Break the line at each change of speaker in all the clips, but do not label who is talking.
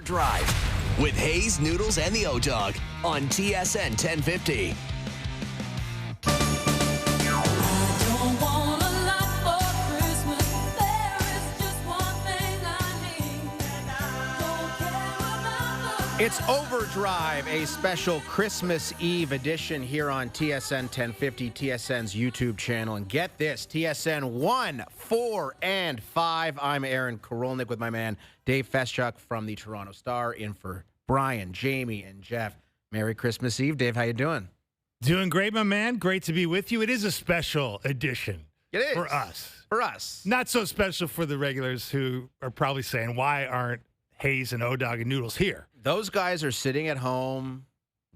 OverDrive with Hayes, Noodles, and the O-Dog on TSN 1050.
It's OverDrive, a special Christmas Eve edition here on TSN 1050, TSN's YouTube channel. And get this, TSN 1, 4, and 5. I'm Aaron Korolnik with my man Dave Feschuk from the Toronto Star, in for Brian, Jamie, and Jeff. Merry Christmas Eve. Dave, how you doing?
Doing great, my man. Great to be with you. It is a special edition.
It is.
For us.
For us.
Not so special for the regulars who are probably saying, why aren't Hayes and O-Dog and Noodles here?
Those guys are sitting at home,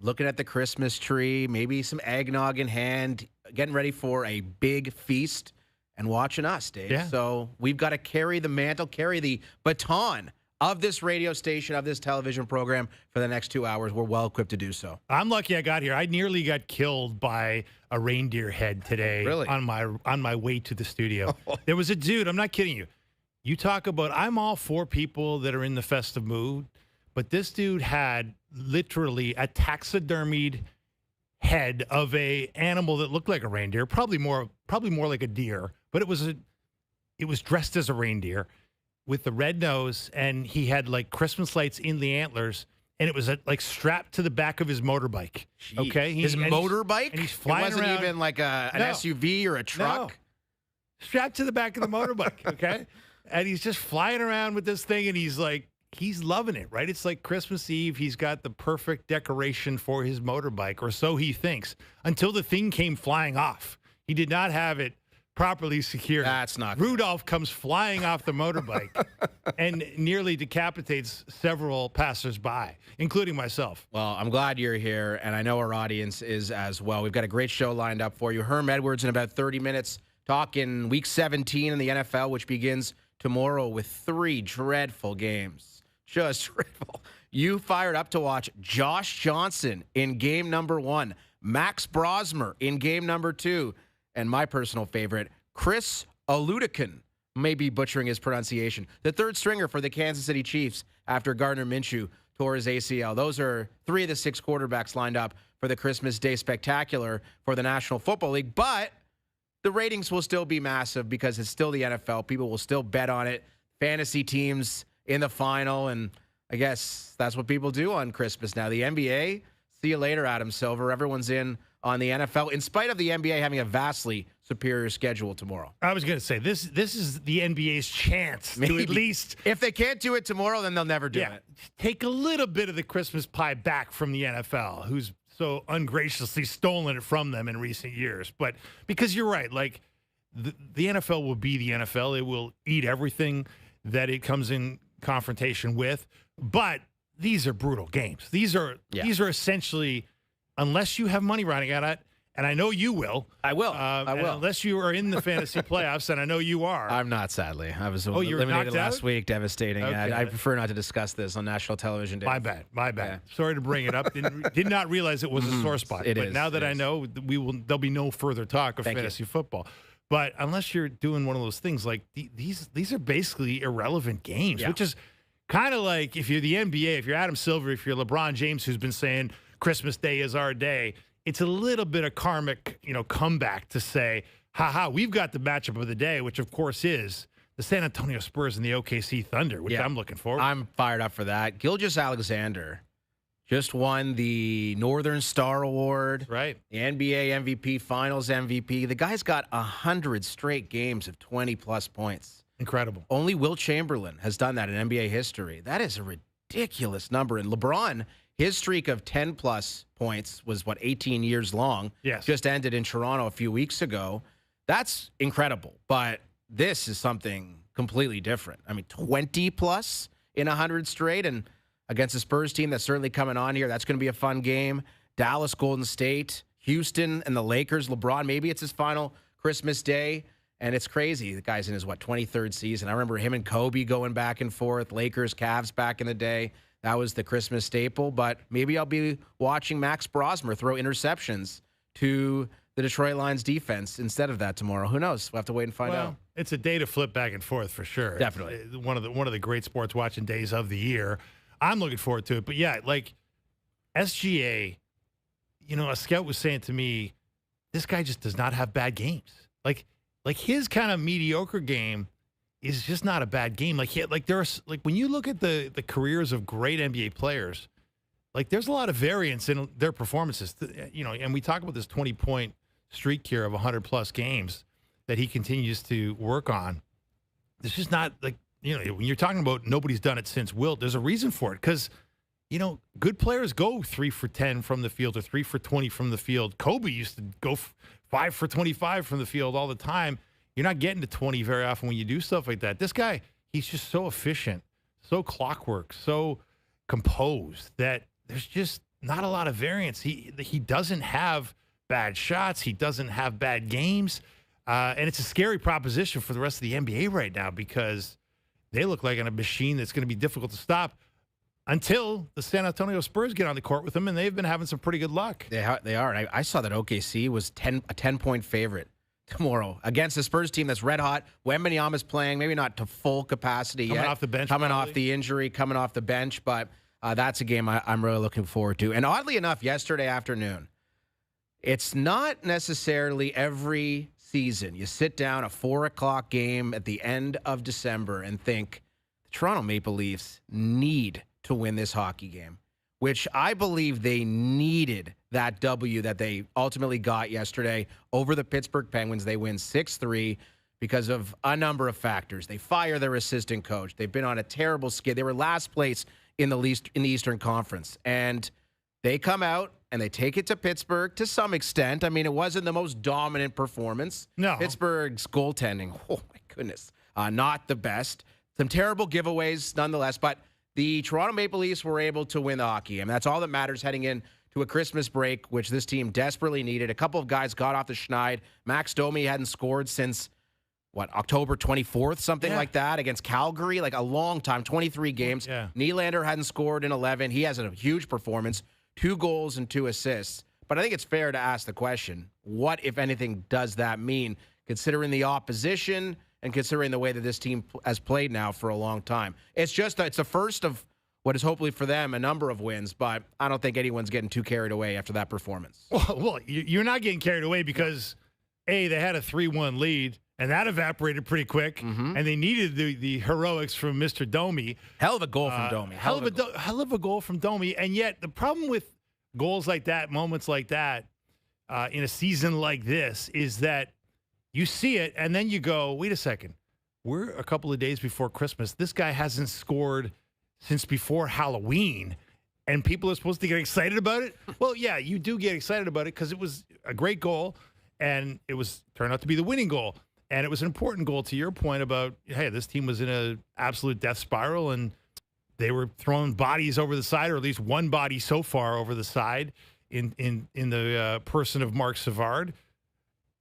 looking at the Christmas tree, maybe some eggnog in hand, getting ready for a big feast, and watching us, Dave.
Yeah.
So we've got to carry the mantle, carry the baton of this radio station, of this television program for the next 2 hours. We're well equipped to do so.
I'm lucky I got here. I nearly got killed by a reindeer head today.
Really?
On my way to the studio. There was a dude, I'm not kidding you. You talk about, I'm all for people that are in the festive mood, but this dude had literally a taxidermied head of a animal that looked like a reindeer, probably more like a deer, but it was dressed as a reindeer with the red nose, and he had like Christmas lights in the antlers, and it was like strapped to the back of his motorbike.
Jeez.
Okay,
His motorbike?
and he's flying
It wasn't
around.
even like an SUV or a truck?
No. Strapped to the back of the motorbike, okay? And he's just flying around with this thing, and he's loving it, right? It's like Christmas Eve. He's got the perfect decoration for his motorbike, or so he thinks, until the thing came flying off. He did not have it properly secured.
That's not good.
Rudolph comes flying off the motorbike and nearly decapitates several passersby, including myself.
Well, I'm glad you're here, and I know our audience is as well. We've got a great show lined up for you. Herm Edwards in about 30 minutes, talking Week 17 in the NFL, which begins tomorrow with 3 dreadful games. Just dreadful. You fired up to watch Josh Johnson in game number 1, Max Brosmer in game number 2, and my personal favorite, Chris Oludekin, may be butchering his pronunciation, the third stringer for the Kansas City Chiefs after Gardner Minshew tore his ACL. Those are 3 of the 6 quarterbacks lined up for the Christmas Day Spectacular for the National Football League, but the ratings will still be massive because it's still the NFL. People will still bet on it. Fantasy teams in the final, and I guess that's what people do on Christmas now. The NBA, see you later, Adam Silver. Everyone's in on the NFL, in spite of the NBA having a vastly superior schedule tomorrow.
I was going to say, this is the NBA's chance to at least...
If they can't do it tomorrow, then they'll never do it.
Take a little bit of the Christmas pie back from the NFL, who's so ungraciously stolen it from them in recent years. But because you're right, like the NFL will be the NFL. It will eat everything that it comes in confrontation with. But these are brutal games. These are essentially, unless you have money running at it, and I know you will.
I will.
Unless you are in the fantasy playoffs, and I know you are.
I'm not, sadly. I was
you were
eliminated
knocked
last
out?
week. Devastating.
Okay.
I prefer not to discuss this on national television. Dave.
My bad.
Yeah.
Sorry to bring it up. Did not realize it was a sore spot.
It
but
is.
now that I know, there'll be no further talk of fantasy football. But unless you're doing one of those things, like these are basically irrelevant games, which is kind of like if you're the NBA, if you're Adam Silver, if you're LeBron James, who's been saying Christmas Day is our day. It's a little bit of karmic, comeback to say, we've got the matchup of the day, which of course is the San Antonio Spurs and the OKC Thunder, which I'm looking forward to.
I'm fired up for that. Gilgeous-Alexander just won the Northern Star Award.
Right.
The NBA MVP, Finals MVP. The guy's got 100 straight games of 20-plus points.
Incredible.
Only Wilt Chamberlain has done that in NBA history. That is a ridiculous number. And LeBron, his streak of 10-plus points was, 18 years long?
Yes.
Just ended in Toronto a few weeks ago. That's incredible. But this is something completely different. I mean, 20-plus in 100 straight, and against the Spurs team that's certainly coming on here. That's going to be a fun game. Dallas, Golden State, Houston, and the Lakers. LeBron, maybe it's his final Christmas Day. And it's crazy. The guy's in his, 23rd season. I remember him and Kobe going back and forth. Lakers, Cavs back in the day. That was the Christmas staple. But maybe I'll be watching Max Brosmer throw interceptions to the Detroit Lions defense instead of that tomorrow. Who knows? We'll have to wait and find out.
It's a day to flip back and forth for sure.
Definitely.
One of the great sports watching days of the year. I'm looking forward to it. But yeah, like SGA, a scout was saying to me, this guy just does not have bad games. Like his kind of mediocre game is just not a bad game. There's when you look at the careers of great NBA players, like there's a lot of variance in their performances. And we talk about this 20-point streak here of 100+ games that he continues to work on. It's just not when you're talking about nobody's done it since Wilt, there's a reason for it. Because, good players go 3 for 10 from the field or 3 for 20 from the field. Kobe used to go 5 for 25 from the field all the time. You're not getting to 20 very often when you do stuff like that. This guy, he's just so efficient, so clockwork, so composed that there's just not a lot of variance. He doesn't have bad shots. He doesn't have bad games. And it's a scary proposition for the rest of the NBA right now because they look like a machine that's going to be difficult to stop until the San Antonio Spurs get on the court with them, and they've been having some pretty good luck.
They are. And I saw that OKC was a 10-point favorite tomorrow against the Spurs team that's red hot. Wembanyama's playing, maybe not to full capacity yet.
Coming off the bench.
Coming off the injury, coming off the bench. But that's a game I'm really looking forward to. And oddly enough, yesterday afternoon, it's not necessarily every season you sit down a 4 o'clock game at the end of December and think the Toronto Maple Leafs need to win this hockey game, which I believe they needed that W that they ultimately got yesterday over the Pittsburgh Penguins. They win 6-3 because of a number of factors. They fire their assistant coach. They've been on a terrible skid. They were last place in the Eastern Conference, and they come out and they take it to Pittsburgh to some extent. I mean, it wasn't the most dominant performance.
No.
Pittsburgh's goaltending, oh my goodness, not the best. Some terrible giveaways nonetheless, but the Toronto Maple Leafs were able to win the hockey game. That's all that matters heading in to a Christmas break, which this team desperately needed. A couple of guys got off the schneid. Max Domi hadn't scored since, October 24th, something like that, against Calgary, like a long time, 23 games.
Yeah.
Nylander hadn't scored in 11. He has a huge performance, 2 goals and 2 assists. But I think it's fair to ask the question, what, if anything, does that mean, considering the opposition and considering the way that this team has played now for a long time? It's the first of what is hopefully for them a number of wins, but I don't think anyone's getting too carried away after that performance.
Well, you're not getting carried away because, A, they had a 3-1 lead, and that evaporated pretty quick, and they needed the heroics from Mr. Domi.
Hell of a goal from Domi.
Hell of a goal from Domi. And yet the problem with goals like that, moments like that, in a season like this is that you see it, and then you go, wait a second. We're a couple of days before Christmas. This guy hasn't scored since before Halloween, and people are supposed to get excited about it? Well, yeah, you do get excited about it because it was a great goal, and it turned out to be the winning goal. And it was an important goal, to your point about, hey, this team was in an absolute death spiral, and they were throwing bodies over the side, or at least one body so far over the side in the person of Marc Savard.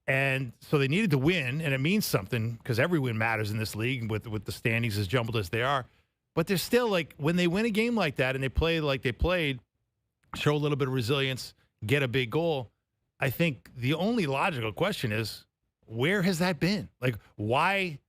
And so they needed to win, and it means something because every win matters in this league with the standings as jumbled as they are. But they're still, like, when they win a game like that and they play like they played, show a little bit of resilience, get a big goal, I think the only logical question is, where has that been? Like, why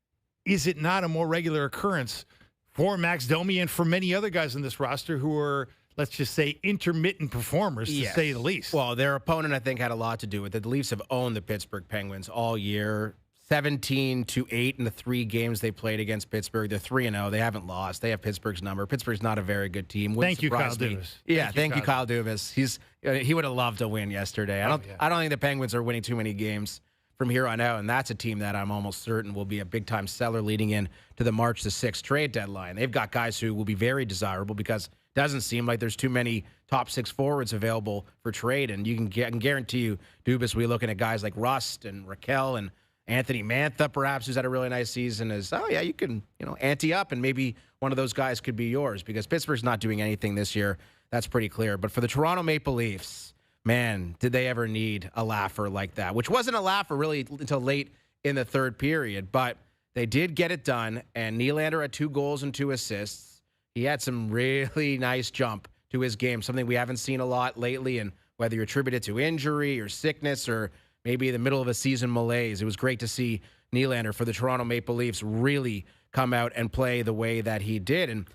is it not a more regular occurrence for Max Domi and for many other guys in this roster who are, let's just say, intermittent performers, to say the least?
Well, their opponent, I think, had a lot to do with it. The Leafs have owned the Pittsburgh Penguins all year, 17-8 in the 3 games they played against Pittsburgh. They're 3-0. They haven't lost. They have Pittsburgh's number. Pittsburgh's not a very good team.
Thank you, Kyle Dubas.
Yeah, thank you, Kyle Dubas. He would have loved to win yesterday. I don't think the Penguins are winning too many games from here on out, and that's a team that I'm almost certain will be a big-time seller leading in to the March the 6th trade deadline. They've got guys who will be very desirable because it doesn't seem like there's too many top 6 forwards available for trade, and I can guarantee you, Dubas, we're looking at guys like Rust and Raquel and Anthony Mantha, perhaps, who's had a really nice season, you can, ante up, and maybe one of those guys could be yours because Pittsburgh's not doing anything this year. That's pretty clear. But for the Toronto Maple Leafs, man, did they ever need a laugher like that, which wasn't a laugher really until late in the third period, but they did get it done, and Nylander had 2 goals and 2 assists. He had some really nice jump to his game, something we haven't seen a lot lately, and whether you attribute it to injury or sickness or maybe the middle of a season malaise, it was great to see Nylander for the Toronto Maple Leafs really come out and play the way that he did. And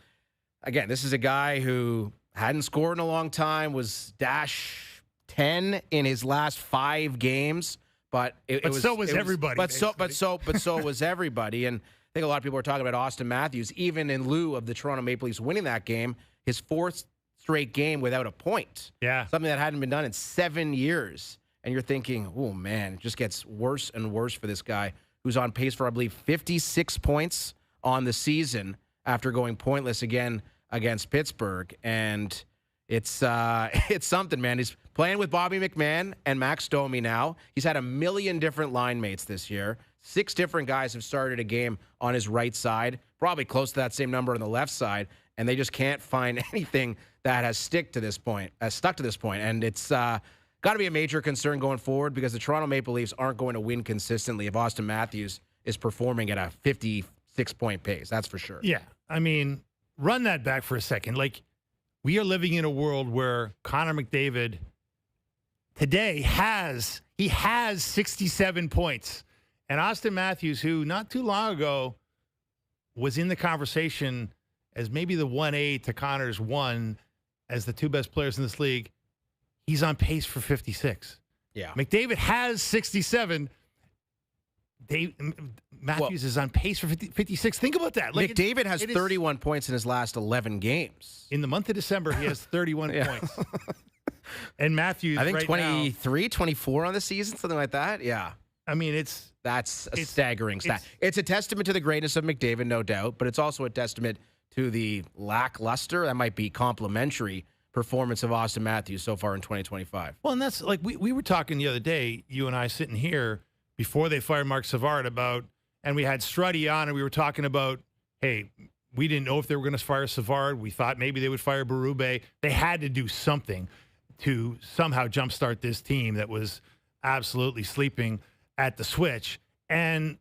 again, this is a guy who hadn't scored in a long time, was dash 10 in his last 5 games, but
so was everybody.
But so was everybody. And I think a lot of people are talking about Austin Matthews, even in lieu of the Toronto Maple Leafs winning that game, his 4th straight game without a point.
Yeah.
Something that hadn't been done in 7 years. And you're thinking, oh, man, it just gets worse and worse for this guy who's on pace for, I believe, 56 points on the season after going pointless again against Pittsburgh. And it's something, man. He's playing with Bobby McMahon and Max Domi now. He's had a million different line mates this year. 6 different guys have started a game on his right side, probably close to that same number on the left side, and they just can't find anything that has stuck to this point. And it's got to be a major concern going forward because the Toronto Maple Leafs aren't going to win consistently if Austin Matthews is performing at a 56-point pace. That's for sure.
Yeah. I mean, run that back for a second. Like, we are living in a world where Connor McDavid today has 67 points. And Austin Matthews, who not too long ago was in the conversation as maybe the 1A to Connor's 1 as the 2 best players in this league, he's on pace for 56.
Yeah.
McDavid has 67. Matthews is on pace for 56. Think about that.
Like McDavid has 31 points in his last 11 games.
In the month of December, he has 31 points. And Matthews,
I think
right
23,
now,
24 on the season, something like that. Yeah.
I mean,
that's a staggering stat. It's a testament to the greatness of McDavid, no doubt, but it's also a testament to the lackluster, that might be complimentary, performance of Austin Matthews so far in 2025.
Well, and that's like we were talking the other day, you and I sitting here before they fired Mark Savard about, and we had Struddy on, and we were talking about, hey, we didn't know if they were going to fire Savard. We thought maybe they would fire Berube. They had to do something to somehow jumpstart this team that was absolutely sleeping at the switch. And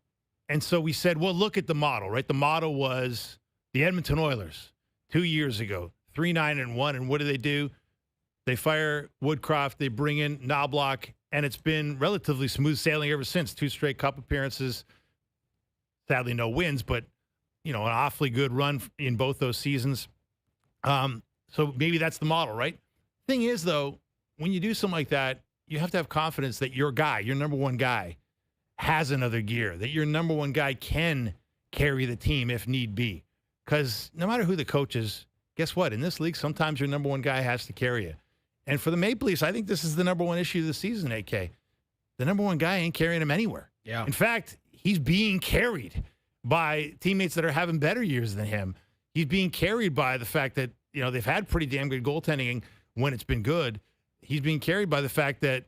so we said, well, look at the model, right? The model was the Edmonton Oilers 2 years ago, 3-9-1. And what do? They fire Woodcroft, they bring in Knobloch, and it's been relatively smooth sailing ever since. 2 straight cup appearances, sadly no wins, but, an awfully good run in both those seasons. So maybe that's the model, right? Thing is, though, when you do something like that, you have to have confidence that your guy, your number one guy, has another gear, that your number one guy can carry the team if need be. Because no matter who the coach is, guess what? In this league, sometimes your number one guy has to carry you. And for the Maple Leafs, I think this is the number one issue of the season, AK. The number one guy ain't carrying him anywhere.
Yeah.
In fact, he's being carried by teammates that are having better years than him. He's being carried by the fact that, they've had pretty damn good goaltending when it's been good. He's being carried by the fact that,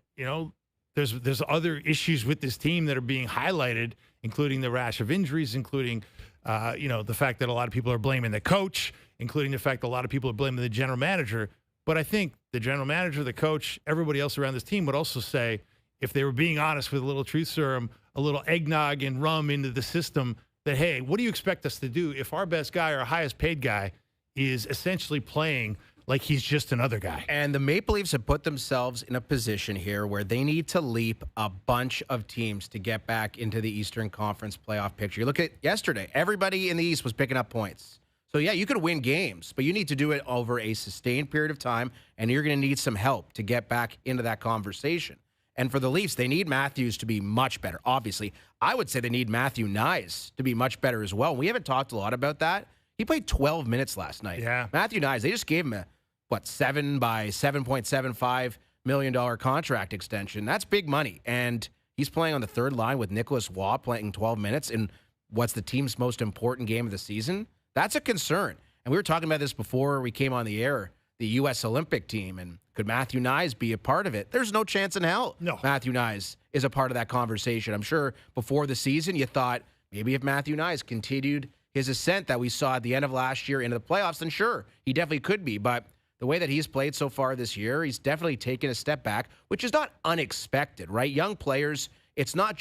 there's other issues with this team that are being highlighted, including the rash of injuries, including, the fact that a lot of people are blaming the coach, including the fact that a lot of people are blaming the general manager. But I think the general manager, the coach, everybody else around this team would also say, if they were being honest with a little truth serum, a little eggnog and rum into the system, that, hey, what do you expect us to do if our best guy, our highest paid guy, is essentially playing like he's just another guy?
And the Maple Leafs have put themselves in a position here where they need to leap a bunch of teams to get back into the Eastern Conference playoff picture. You look at yesterday, everybody in the East was picking up points. So, yeah, you could win games, but you need to do it over a sustained period of time, and you're going to need some help to get back into that conversation. And for the Leafs, they need Matthews to be much better, obviously. I would say they need Matthew Knies to be much better as well. We haven't talked a lot about that. He played 12 minutes last night.
Yeah.
Matthew Knies, they just gave him a, $7.75 million contract extension. That's big money. And he's playing on the third line with Nicholas Waugh playing 12 minutes in what's the team's most important game of the season. That's a concern. And we were talking about this before we came on the air, the U.S. Olympic team. And could Matthew Knies be a part of it? There's no chance in hell Matthew Knies is a part of that conversation. I'm sure before the season you thought maybe if Matthew Knies continued his ascent that we saw at the end of last year into the playoffs, then sure, he definitely could be. But the way that he's played so far this year, he's definitely taken a step back, which is not unexpected, right? Young players, it's not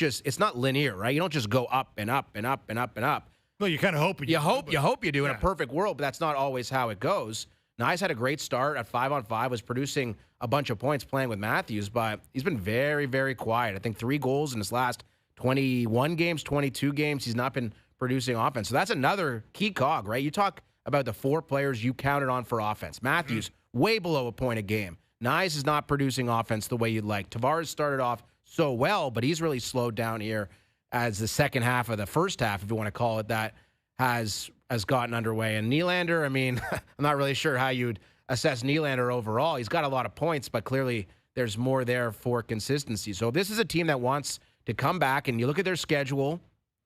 linear, right? You don't just go up and up and up and up and up.
Well, you kind of hope
you hope you do in a perfect world, but that's not always how it goes. Knies had a great start at 5-on-5, was producing a bunch of points playing with Matthews, but he's been very, very quiet. I think 3 goals in his last 21 games, 22 games. He's not been producing offense. So that's another key cog, right? You talk about the 4 players you counted on for offense. Matthews, way below a point a game. Nyes is not producing offense the way you'd like. Tavares started off so well, but he's really slowed down here as the second half of the first half, if you want to call it that, has gotten underway. And Nylander, I mean, I'm not really sure how you'd assess Nylander overall. He's got a lot of points, but clearly there's more there for consistency. So this is a team that wants to come back, and you look at their schedule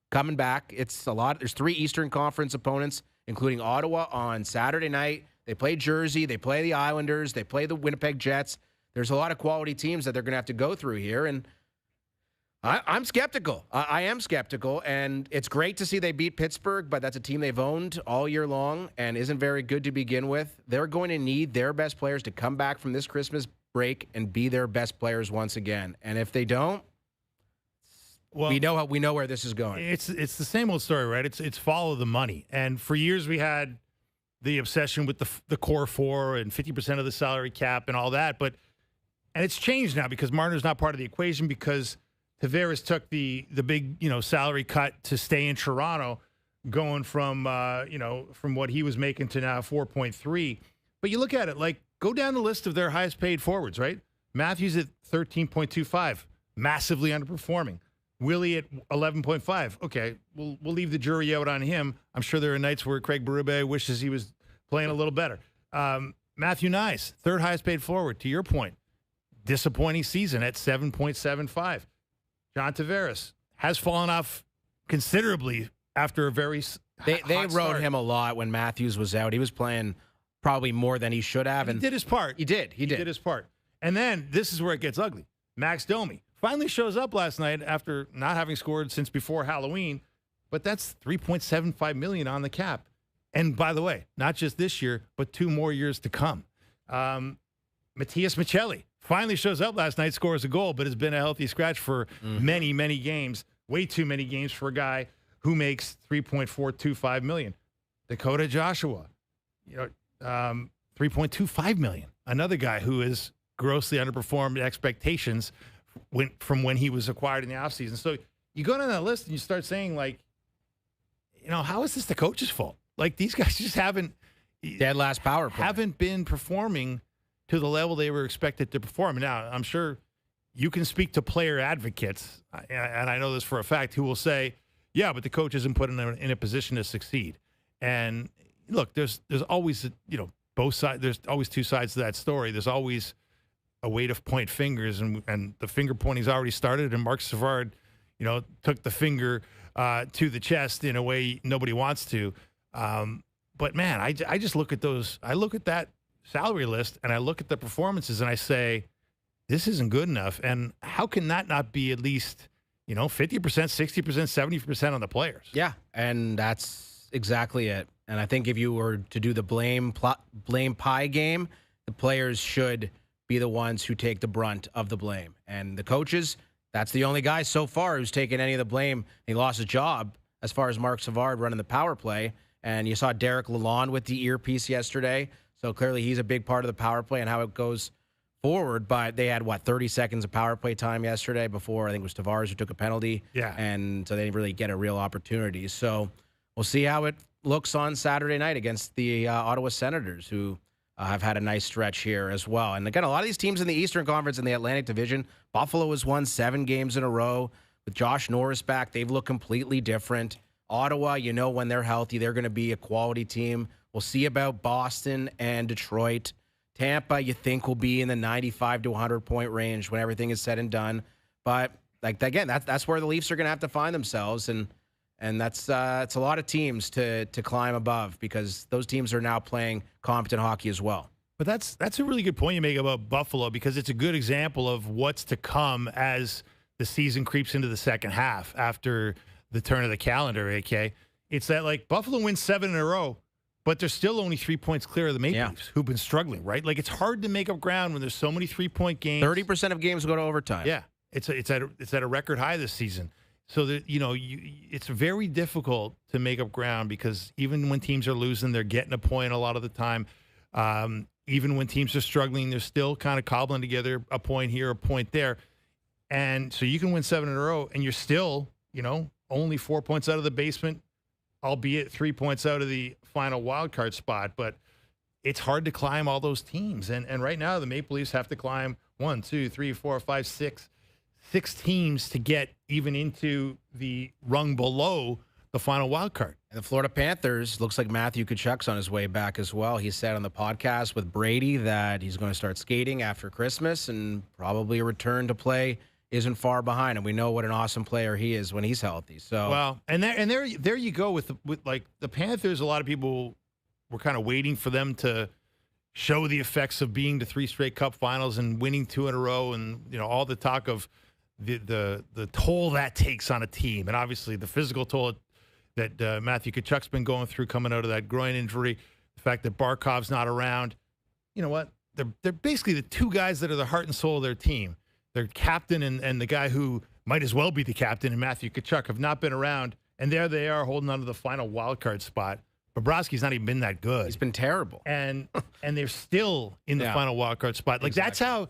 coming back. It's a lot. There's 3 Eastern Conference opponents, including Ottawa on Saturday night. They play Jersey. They play the Islanders. They play the Winnipeg Jets. There's a lot of quality teams that they're going to have to go through here, and I'm skeptical. I am skeptical, and it's great to see they beat Pittsburgh, but that's a team they've owned all year long and isn't very good to begin with. They're going to need their best players to come back from this Christmas break and be their best players once again. And if they don't, well, we know where this is going.
It's the same old story, right? It's follow the money. And for years we had the obsession with the core 4 and 50% of the salary cap and all that, and it's changed now because Marner's not part of the equation because Tavares took the big, salary cut to stay in Toronto, going from what he was making to now 4.3. But you look at it, like, go down the list of their highest paid forwards, right? Matthews at 13.25, massively underperforming. Willie at 11.5. Okay, we'll leave the jury out on him. I'm sure there are nights where Craig Berube wishes he was playing a little better. Matthew Nyes, third highest paid forward, to your point. Disappointing season at 7.75. John Tavares has fallen off considerably after a very
They rode him a lot when Matthews was out. He was playing probably more than he should have.
And he did his part.
He did
his part. And then this is where it gets ugly. Max Domi finally shows up last night after not having scored since before Halloween, but that's $3.75 million on the cap. And by the way, not just this year, but 2 more years to come. Matias Michelli finally shows up last night, scores a goal, but has been a healthy scratch for many, many games. Way too many games for a guy who makes $3.425 million. Dakota Joshua, $3.25 million. Another guy who is grossly underperformed expectations from when he was acquired in the offseason. So you go down that list and you start saying, like, how is this the coach's fault? Like, these guys just haven't
dead last power play.
Haven't been performing to the level they were expected to perform. Now, I'm sure you can speak to player advocates, and I know this for a fact, who will say, yeah, but the coach isn't put in a position to succeed. And look, there's always, both sides. There's always 2 sides to that story. There's always a way to point fingers, and the finger pointing's already started, and Mark Savard, took the finger to the chest in a way nobody wants to. But man, I just look at those. I look at that salary list and I look at the performances and I say, this isn't good enough. And how can that not be at least, 50%, 60%, 70% on the players?
Yeah, and that's exactly it. And I think if you were to do the blame pie game, the players should be the ones who take the brunt of the blame. And the coaches, that's the only guy so far who's taken any of the blame. He lost his job as far as Mark Savard running the power play. And you saw Derek Lalonde with the earpiece yesterday. So clearly he's a big part of the power play and how it goes forward. But they had, 30 seconds of power play time yesterday before, I think it was Tavares who took a penalty.
Yeah.
And so they didn't really get a real opportunity. So we'll see how it looks on Saturday night against the Ottawa Senators, who have had a nice stretch here as well. And again, a lot of these teams in the Eastern Conference and the Atlantic Division, Buffalo has won 7 games in a row. With Josh Norris back, they've looked completely different. Ottawa, when they're healthy, they're going to be a quality team. We'll see about Boston and Detroit. Tampa, you think, will be in the 95 to 100-point range when everything is said and done. But, again, that's where the Leafs are going to have to find themselves. And that's it's a lot of teams to climb above because those teams are now playing competent hockey as well.
But that's a really good point you make about Buffalo because it's a good example of what's to come as the season creeps into the second half after the turn of the calendar, AK. It's that, Buffalo wins 7 in a row, but they're still only 3 points clear of the Maple Leafs, who've been struggling, right? It's hard to make up ground when there's so many 3-point games.
30% of games go to overtime.
Yeah, it's at a record high this season. So that it's very difficult to make up ground because even when teams are losing, they're getting a point a lot of the time. Even when teams are struggling, they're still kind of cobbling together a point here, a point there, and so you can win 7 in a row, and you're still only 4 points out of the basement albeit 3 points out of the final wild card spot. But it's hard to climb all those teams. And right now, the Maple Leafs have to climb 1, 2, 3, 4, 5, 6 teams to get even into the rung below the final wild card.
And the Florida Panthers, looks like Matthew Tkachuk's on his way back as well. He said on the podcast with Brady that he's going to start skating after Christmas, and probably a return to play isn't far behind. And we know what an awesome player he is when he's healthy. So
well, and there you go with like the Panthers. A lot of people were kind of waiting for them to show the effects of being to 3 straight Cup Finals and winning 2 in a row, and all the talk of the toll that takes on a team, and obviously the physical toll that Matthew Tkachuk's been going through coming out of that groin injury, the fact that Barkov's not around. You know what? They're basically the 2 guys that are the heart and soul of their team. Their captain and the guy who might as well be the captain, and Matthew Tkachuk, have not been around, and there they are holding on to the final wild card spot. Bobrovsky's not even been that good.
he's been terrible.
And they're still in the final wild card spot. Like that's how,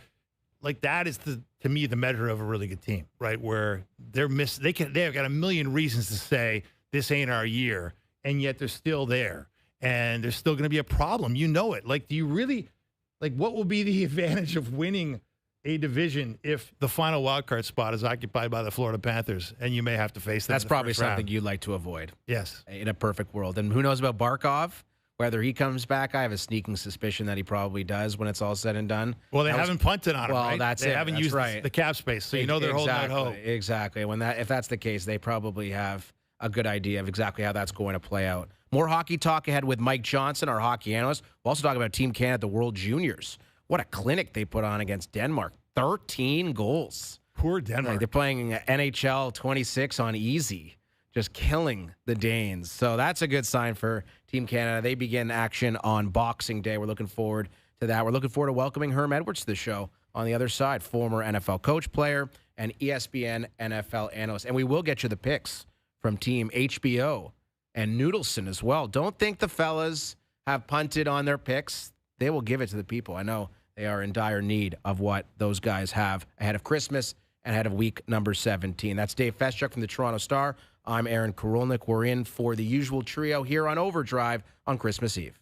like that is to me the measure of a really good team, right? Where they've got a million reasons to say this ain't our year, and yet they're still there, and there's still going to be a problem. You know it. Like, do you really, like, what will be the advantage of winning a division if the final wild card spot is occupied by the Florida Panthers, and you may have to face them?
That's probably something you'd like to avoid.
Yes.
In a perfect world. And who knows about Barkov? Whether he comes back, I have a sneaking suspicion that he probably does when it's all said and done.
Well, they haven't punted on him,
well,
right?
that's
they
it.
haven't
That's
used
right.
the cap space, so they're holding out hope.
Exactly. If that's the case, they probably have a good idea of exactly how that's going to play out. More hockey talk ahead with Mike Johnson, our hockey analyst. We'll also talk about Team Canada at the World Juniors. What a clinic they put on against Denmark. 13 goals.
Poor Denmark.
Like they're playing NHL 26 on easy, just killing the Danes. So that's a good sign for Team Canada. They begin action on Boxing Day. We're looking forward to that. We're looking forward to welcoming Herm Edwards to the show on the other side, former NFL coach, player, and ESPN NFL analyst. And we will get you the picks from Team HBO and Noodleson as well. Don't think the fellas have punted on their picks. They will give it to the people. I know they are in dire need of what those guys have ahead of Christmas and ahead of week number 17. That's Dave Feschuk from the Toronto Star. I'm Aaron Karolnik. We're in for the usual trio here on OverDrive on Christmas Eve.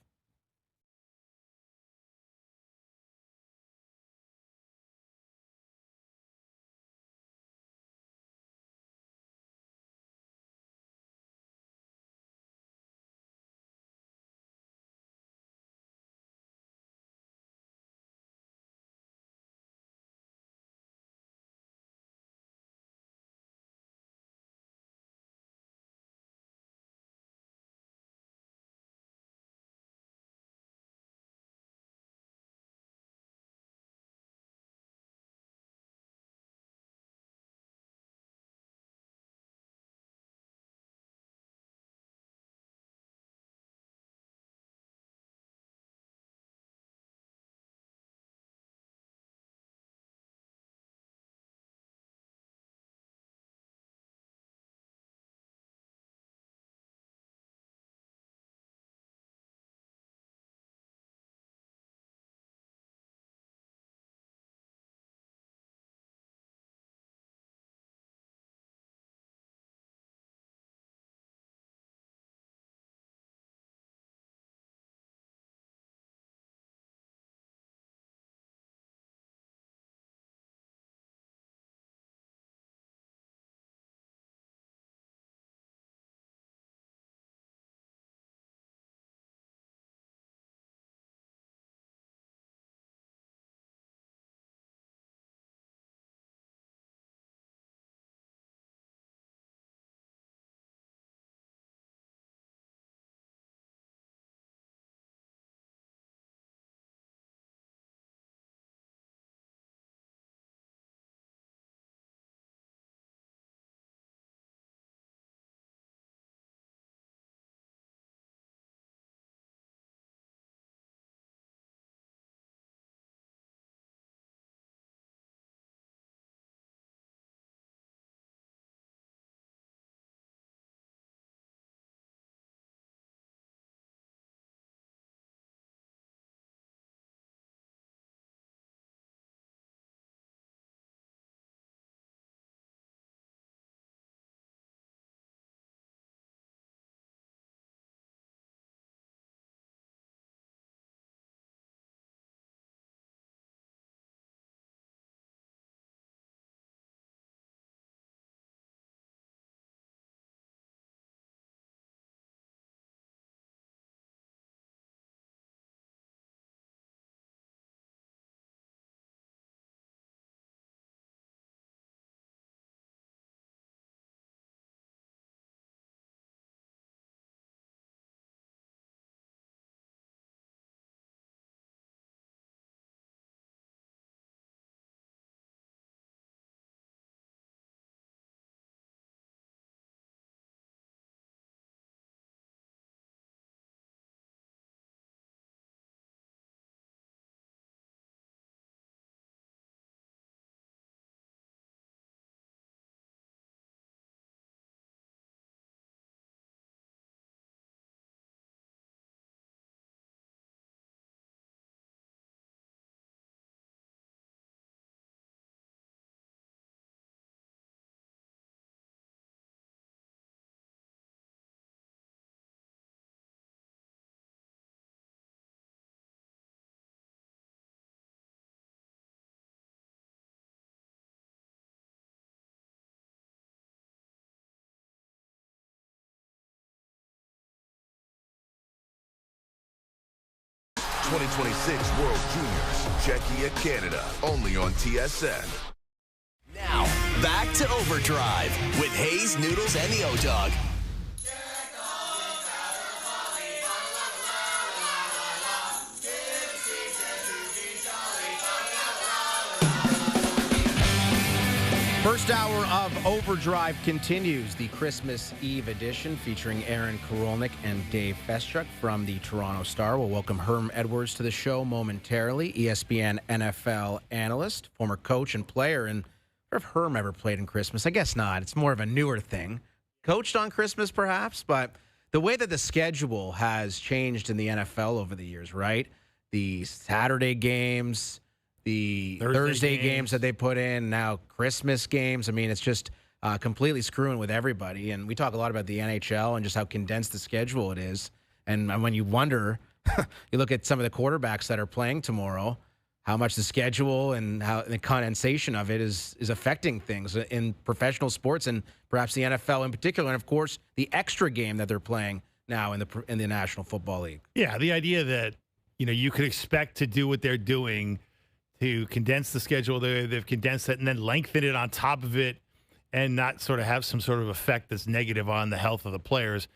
2026 World Juniors, Czechia, Canada, only on TSN.
Now, back to Overdrive with Hayes, Noodles, and the O-Dog.
First hour of Overdrive continues, the Christmas Eve edition featuring Aaron Karolnik and Dave Feschuk from the Toronto Star. We'll welcome Herm Edwards to the show momentarily, ESPN NFL analyst, former coach and player. And if Herm ever played in Christmas, I guess not. It's more of a newer thing. Coached on Christmas, perhaps, but the way that the schedule has changed in the NFL over the years, right? The Saturday games, the Thursday games that they put in, now Christmas games. I mean, it's just completely screwing with everybody. And we talk a lot about the NHL and just how condensed the schedule it is. And when you wonder, you look at some of the quarterbacks that are playing tomorrow, how much the schedule and how the condensation of it is affecting things in professional sports and perhaps the NFL in particular. And, of course, the extra game that they're playing now in the National Football League.
Yeah, the idea that, you could expect to do what they're doing to condense the schedule. They've condensed it and then lengthen it on top of it and not sort of have some sort of effect that's negative on the health of the players.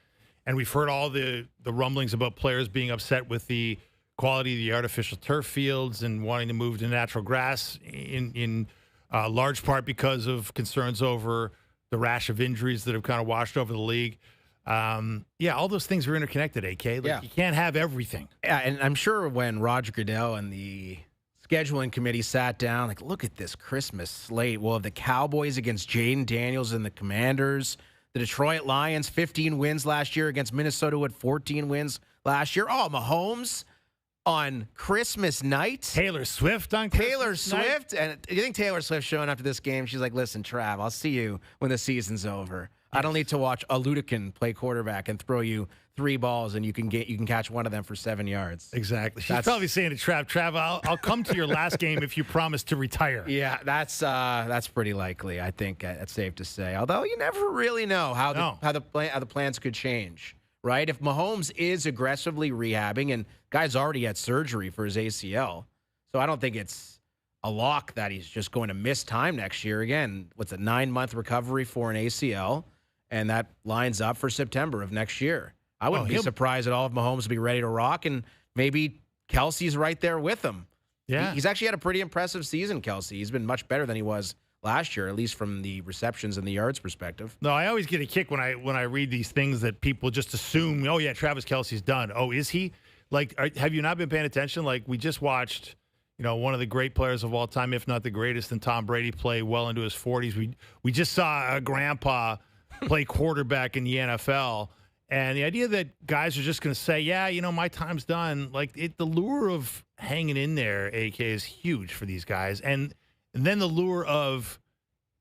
And we've heard all the rumblings about players being upset with the quality of the artificial turf fields and wanting to move to natural grass in large part because of concerns over the rash of injuries that have kind of washed over the league. All those things are interconnected, AK. You can't have everything.
Yeah, and I'm sure when Roger Goodell and the scheduling committee sat down, look at this Christmas slate. We'll have the Cowboys against Jaden Daniels and the Commanders. The Detroit Lions, 15 wins last year against Minnesota, who had 14 wins last year. Oh, Mahomes on Christmas night.
Taylor Swift on Christmas night.
And you think Taylor Swift showing up to this game, she's like, listen, Trav, I'll see you when the season's over. I don't need to watch a Ludekin play quarterback and throw you 3 balls and you can catch one of them for 7 yards.
Exactly. She's probably saying to Trav, I'll come to your last game if you promise to retire.
Yeah, that's pretty likely. I think that's safe to say. Although you never really know how the plans could change, right? If Mahomes is aggressively rehabbing, and guy's already had surgery for his ACL, so I don't think it's a lock that he's just going to miss time next year. Again, what's a 9-month recovery for an ACL? And that lines up for September of next year. I wouldn't be surprised at all if Mahomes would be ready to rock, and maybe Kelsey's right there with him. Yeah. He's actually had a pretty impressive season, Kelsey. He's been much better than he was last year, at least from the receptions and the yards perspective.
No, I always get a kick when I read these things that people just assume, oh, yeah, Travis Kelsey's done. Oh, is he? Have you not been paying attention? We just watched one of the great players of all time, if not the greatest, and Tom Brady play well into his 40s. We just saw a grandpa play quarterback in the NFL. And the idea that guys are just going to say, yeah, my time's done. The lure of hanging in there, AK, is huge for these guys. And then the lure of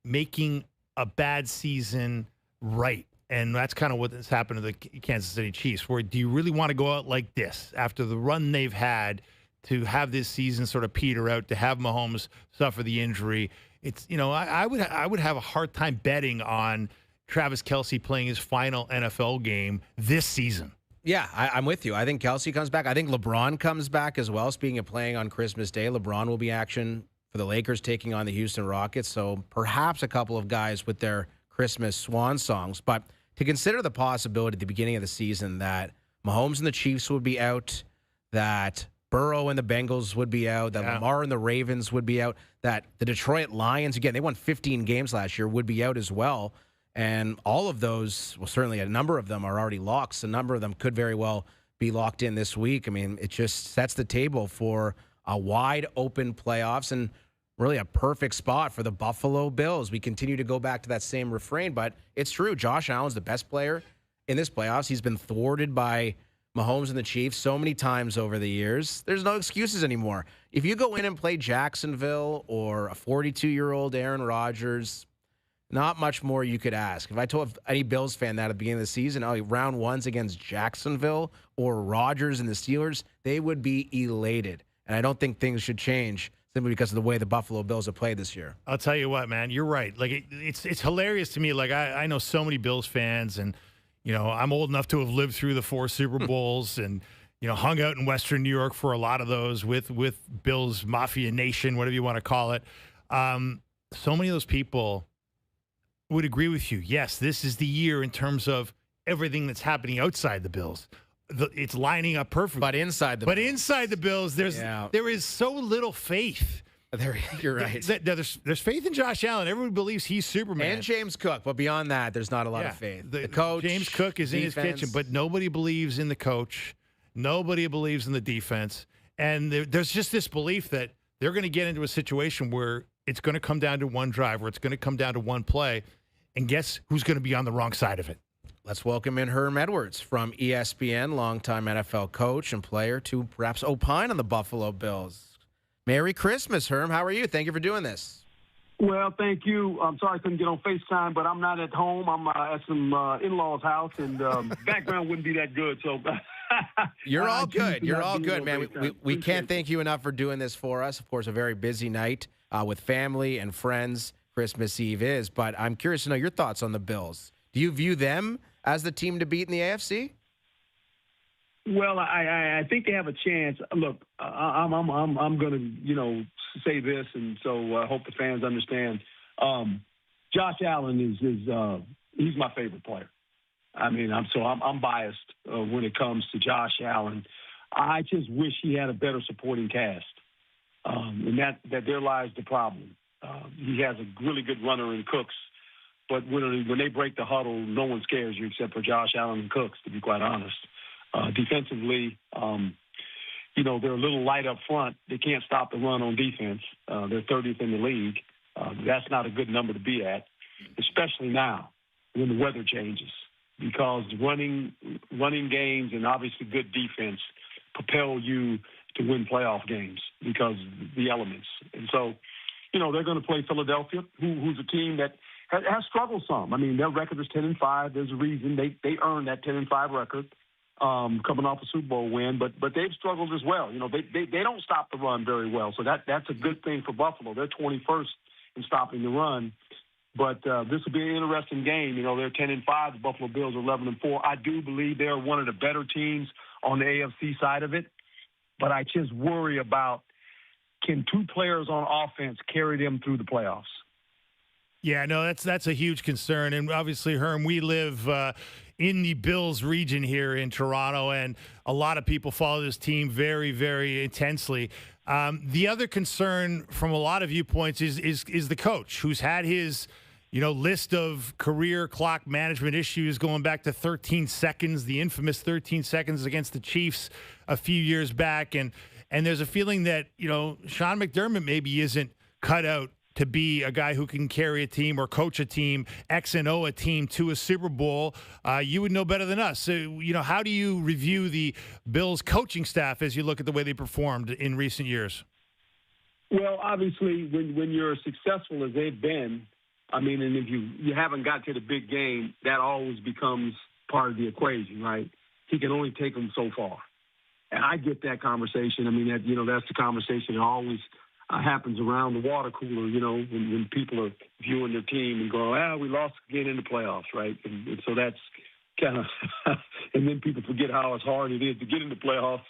making a bad season right. And that's kind of what has happened to the Kansas City Chiefs, where do you really want to go out like this after the run they've had to have this season sort of peter out, to have Mahomes suffer the injury? It's, I would have a hard time betting on Travis Kelsey playing his final NFL game this season.
Yeah, I'm with you. I think Kelsey comes back. I think LeBron comes back as well. Speaking of playing on Christmas Day, LeBron will be action for the Lakers taking on the Houston Rockets. So perhaps a couple of guys with their Christmas swan songs. But to consider the possibility at the beginning of the season that Mahomes and the Chiefs would be out, that Burrow and the Bengals would be out, that Lamar and the Ravens would be out, that the Detroit Lions, again, they won 15 games last year, would be out as well. And all of those, well, certainly a number of them are already locks. A number of them could very well be locked in this week. I mean, it just sets the table for a wide open playoffs and really a perfect spot for the Buffalo Bills. We continue to go back to that same refrain, but it's true. Josh Allen's the best player in this playoffs. He's been thwarted by Mahomes and the Chiefs so many times over the years. There's no excuses anymore. If you go in and play Jacksonville or a 42-year-old Aaron Rodgers, not much more you could ask. If I told any Bills fan that at the beginning of the season, round one's against Jacksonville or Rodgers and the Steelers, they would be elated. And I don't think things should change simply because of the way the Buffalo Bills have played this year.
I'll tell you what, man, you're right. It's hilarious to me. I know so many Bills fans, and I'm old enough to have lived through the 4 Super Bowls, and hung out in Western New York for a lot of those with Bills Mafia Nation, whatever you want to call it. So many of those people would agree with you. Yes, this is the year in terms of everything that's happening outside the Bills. It's lining up perfectly.
But inside the
Bills, there is so little faith.
You're right.
There's faith in Josh Allen. Everyone believes he's Superman.
And James Cook, but beyond that, there's not a lot of faith. The coach,
James Cook is
defense.
in his kitchen, but nobody believes in the coach. Nobody believes in the defense. And there's just this belief that they're going to get into a situation where it's going to come down to one drive, where it's going to come down to one play. And guess who's going to be on the wrong side of it?
Let's welcome in Herm Edwards from ESPN, longtime NFL coach and player, to perhaps opine on the Buffalo Bills. Merry Christmas, Herm. How are you? Thank you for doing this.
Well, thank you. I'm sorry I couldn't get on FaceTime, but I'm not at home. I'm at some in-laws' house, and background wouldn't be that good. So
You're all good. You're all good, man. We can't thank you enough for doing this for us. Of course, a very busy night with family and friends. Christmas Eve is, but I'm curious to know your thoughts on the Bills. Do you view them as the team to beat in the AFC?
Well, I think they have a chance. Look, I'm going to say this, and so I hope the fans understand. Josh Allen is he's my favorite player. I mean, I'm biased when it comes to Josh Allen. I just wish he had a better supporting cast, and that there lies the problem. He has a really good runner in Cooks, but when they break the huddle, no one scares you except for Josh Allen and Cooks, to be quite honest. Defensively, they're a little light up front. They can't stop the run on defense. They're 30th in the league. That's not a good number to be at, especially now when the weather changes, because running games and obviously good defense propel you to win playoff games because of the elements. And so, they're going to play Philadelphia, who's a team that has struggled some. I mean, their record is 10-5. There's a reason they earned that 10-5 record. Coming off a Super Bowl win, but they've struggled as well. They don't stop the run very well, so that's a good thing for Buffalo. They're 21st in stopping the run, but this will be an interesting game. They're 10-5. The Buffalo Bills are 11-4. I do believe they're one of the better teams on the AFC side of it, but I just worry about, can two players on offense carry them through the playoffs?
Yeah, no, that's a huge concern, and obviously, Herm, we live in the Bills region here in Toronto, and a lot of people follow this team very, very intensely. The other concern from a lot of viewpoints is the coach, who's had his list of career clock management issues going back to 13 seconds, the infamous 13 seconds against the Chiefs a few years back, and there's a feeling that Sean McDermott maybe isn't cut out to be a guy who can carry a team or coach a team, X and O a team to a Super Bowl. You would know better than us. So, how do you review the Bills coaching staff as you look at the way they performed in recent years?
Well, obviously, when you're as successful as they've been, and if you haven't got to the big game, that always becomes part of the equation, right? He can only take them so far. And I get that conversation. That's the conversation that always happens around the water cooler, when people are viewing their team and going, we lost again in the playoffs, right? And so that's kind of – and then people forget how hard it is to get in the playoffs.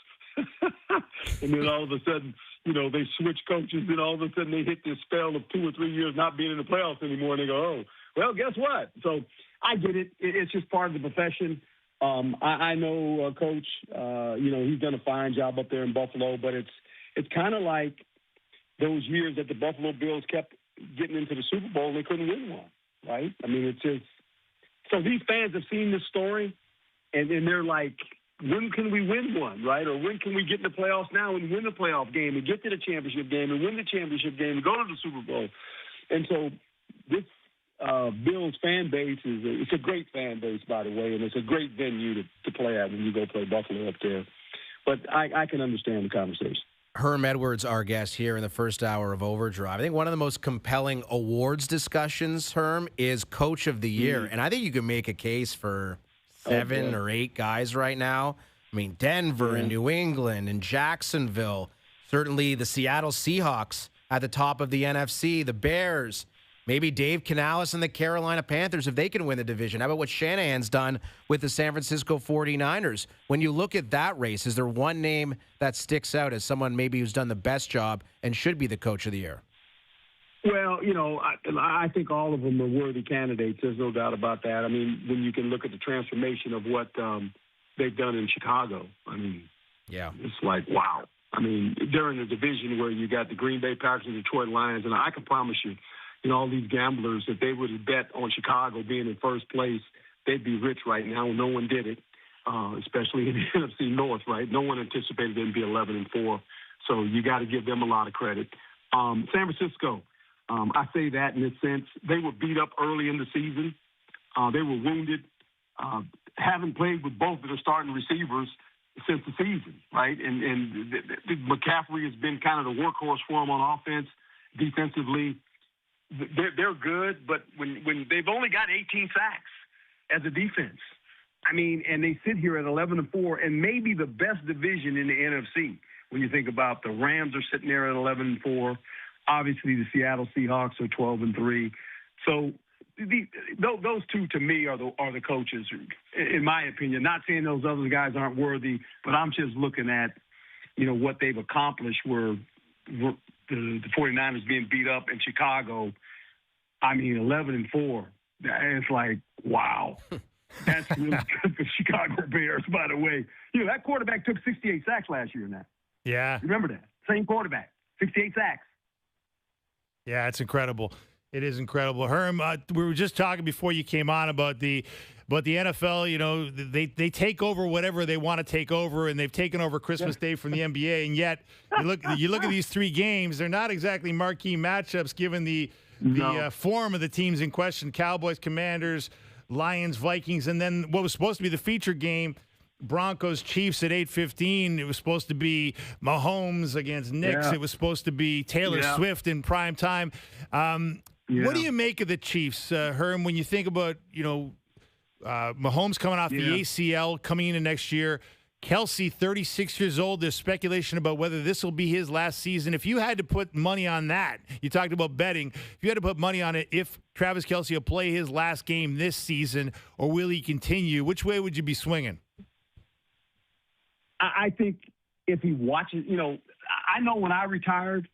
And then all of a sudden, they switch coaches, and all of a sudden they hit this spell of 2 or 3 years not being in the playoffs anymore, and they go, well, guess what? So I get it. It's just part of the profession. I know Coach, he's done a fine job up there in Buffalo, but it's kind of like those years that the Buffalo Bills kept getting into the Super Bowl and they couldn't win one, right? It's just – so these fans have seen this story, and they're like, when can we win one, right? Or when can we get in the playoffs now and win the playoff game and get to the championship game and win the championship game and go to the Super Bowl? And so this Bills fan base it's a great fan base, by the way, and it's a great venue to play at when you go play Buffalo up there. But I can understand the conversation.
Herm Edwards, our guest here in the first hour of Overdrive. I think one of the most compelling awards discussions, Herm, is Coach of the Year. And I think you can make a case for 7 or 8 guys right now. Denver and New England and Jacksonville, certainly the Seattle Seahawks at the top of the NFC, the Bears, Maybe Dave Canales and the Carolina Panthers, if they can win the division. How about what Shanahan's done with the San Francisco 49ers? When you look at that race, is there one name that sticks out as someone maybe who's done the best job and should be the coach of the year?
Well, I think all of them are worthy candidates. There's no doubt about that. I mean, when you can look at the transformation of what they've done in Chicago, I mean,
yeah,
it's like, wow. I mean, they're in a division where you got the Green Bay Packers and Detroit Lions, and I can promise you, all these gamblers, if they would have bet on Chicago being in first place, they'd be rich right now. No one did it, especially in the NFC North, right? No one anticipated them to be 11-4, so you got to give them a lot of credit. San Francisco, I say that in a sense. They were beat up early in the season. They were wounded. Haven't played with both of their starting receivers since the season, right? And McCaffrey has been kind of the workhorse for them on offense. Defensively, they're good, but when they've only got 18 sacks as a defense, I mean, and they sit here at 11-4, and maybe the best division in the NFC. When you think about the Rams are sitting there at 11-4, obviously the Seattle Seahawks are 12-3. So those two to me are the coaches, in my opinion. Not saying those other guys aren't worthy, but I'm just looking at what they've accomplished. Where the 49ers being beat up in Chicago, I mean 11-4. It's like, wow. That's really good for Chicago Bears, by the way. That quarterback took 68 sacks last year now.
Yeah.
Remember that? Same quarterback, 68 sacks.
Yeah, it's incredible. It is incredible. Herm, we were just talking before you came on about the NFL. They take over whatever they want to take over, and they've taken over Christmas Day from the NBA. And yet, you look at these three games; they're not exactly marquee matchups given the form of the teams in question: Cowboys, Commanders, Lions, Vikings, and then what was supposed to be the feature game, Broncos, Chiefs at 8:15. It was supposed to be Mahomes against Knicks.
Yeah.
It was supposed to be Taylor Swift in prime time. What do you make of the Chiefs, Herm, when you think about, Mahomes coming off the ACL coming into next year, Kelsey, 36 years old, there's speculation about whether this will be his last season. If you had to put money on that, you talked about betting, if you had to put money on it, if Travis Kelsey will play his last game this season or will he continue, which way would you be swinging?
I think if he watches, I know when I retired,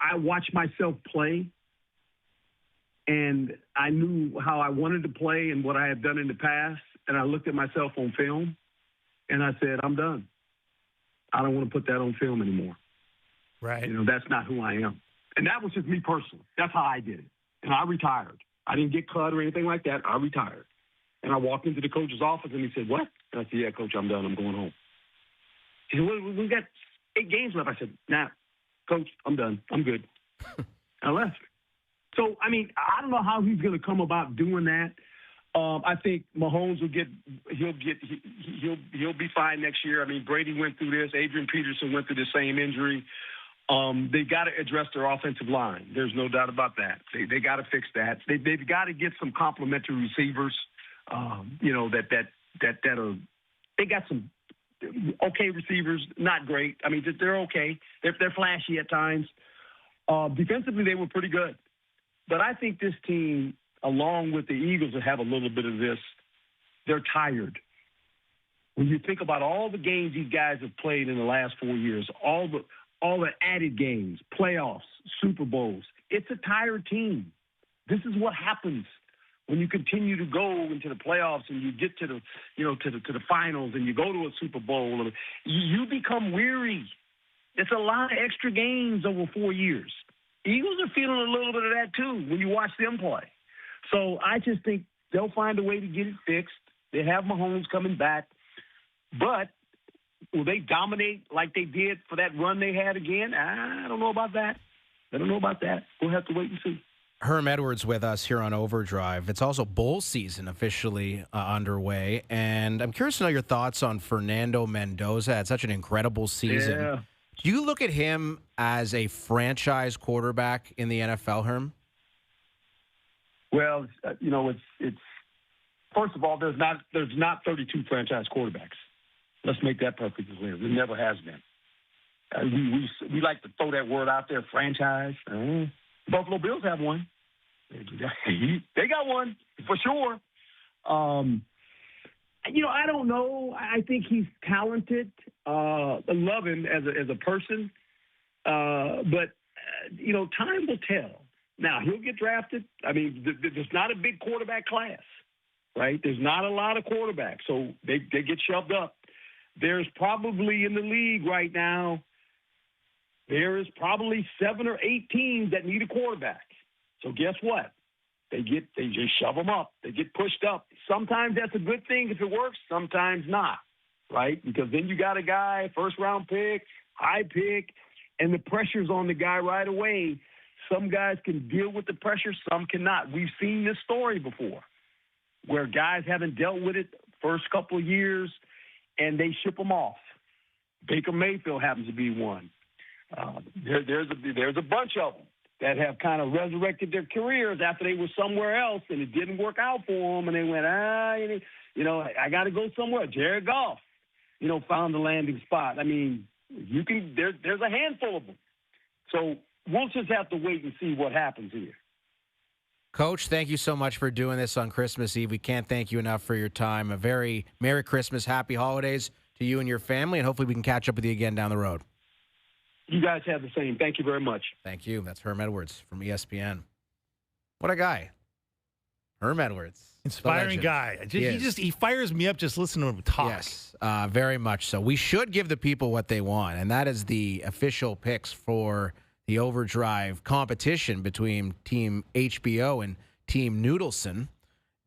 I watched myself play, and I knew how I wanted to play and what I had done in the past, and I looked at myself on film, and I said, I'm done. I don't want to put that on film anymore.
Right.
That's not who I am. And that was just me personally. That's how I did it. And I retired. I didn't get cut or anything like that. I retired. And I walked into the coach's office, and he said, what? And I said, yeah, Coach, I'm done. I'm going home. He said, well, we got 8 games left. I said, nah, Coach, I'm done. I'm good. I left. So, I mean, I don't know how he's going to come about doing that. I think Mahomes he'll be fine next year. I mean, Brady went through this. Adrian Peterson went through the same injury. They got to address their offensive line. There's no doubt about that. They got to fix that. They've got to get some complementary receivers. That are. They got some okay receivers, not great. I mean, they're okay. They're flashy at times. Defensively, they were pretty good. But I think this team, along with the Eagles, that have a little bit of this, they're tired. When you think about all the games these guys have played in the last 4 years, all the added games, playoffs, Super Bowls, it's a tired team. This is what happens when you continue to go into the playoffs and you get to the, to the finals and you go to a Super Bowl, you become weary. It's a lot of extra games over 4 years. Eagles are feeling a little bit of that too when you watch them play. So I just think they'll find a way to get it fixed. They have Mahomes coming back, but will they dominate like they did for that run they had again? I don't know about that. We'll have to wait and see.
Herm Edwards with us here on OverDrive. It's also bowl season officially underway, and I'm curious to know your thoughts on Fernando Mendoza. Had such an incredible season.
Yeah.
Do you look at him as a franchise quarterback in the NFL, Herm?
Well, it's first of all, there's not 32 franchise quarterbacks. Let's make that perfectly clear. There never has been. We like to throw that word out there, franchise. Buffalo Bills have one. They got one for sure. I don't know. I think he's talented. I love him as a person. But time will tell. Now, he'll get drafted. I mean, there's not a big quarterback class, right? There's not a lot of quarterbacks, so they get shoved up. There's probably in the league right now, there is probably 7 or 8 teams that need a quarterback. So guess what? They just shove them up. They get pushed up. Sometimes that's a good thing if it works. Sometimes not, right? Because then you got a guy, first-round pick, high pick, and the pressure's on the guy right away. Some guys can deal with the pressure. Some cannot. We've seen this story before where guys haven't dealt with it first couple of years, and they ship them off. Baker Mayfield happens to be one. There's a bunch of them that have kind of resurrected their careers after they were somewhere else and it didn't work out for them, and they went, I got to go somewhere. Jared Goff, found the landing spot. I mean, there's a handful of them. So we'll just have to wait and see what happens here.
Coach, thank you so much for doing this on Christmas Eve. We can't thank you enough for your time. A very Merry Christmas, Happy Holidays to you and your family, and hopefully we can catch up with you again down the road.
You guys have the same. Thank you very much.
Thank you. That's Herm Edwards from ESPN. What a guy. Herm Edwards.
Inspiring guy. He fires me up just listening to him talk.
Yes, very much so. We should give the people what they want, and that is the official picks for the OverDrive competition between Team HBO and Team Noodleson.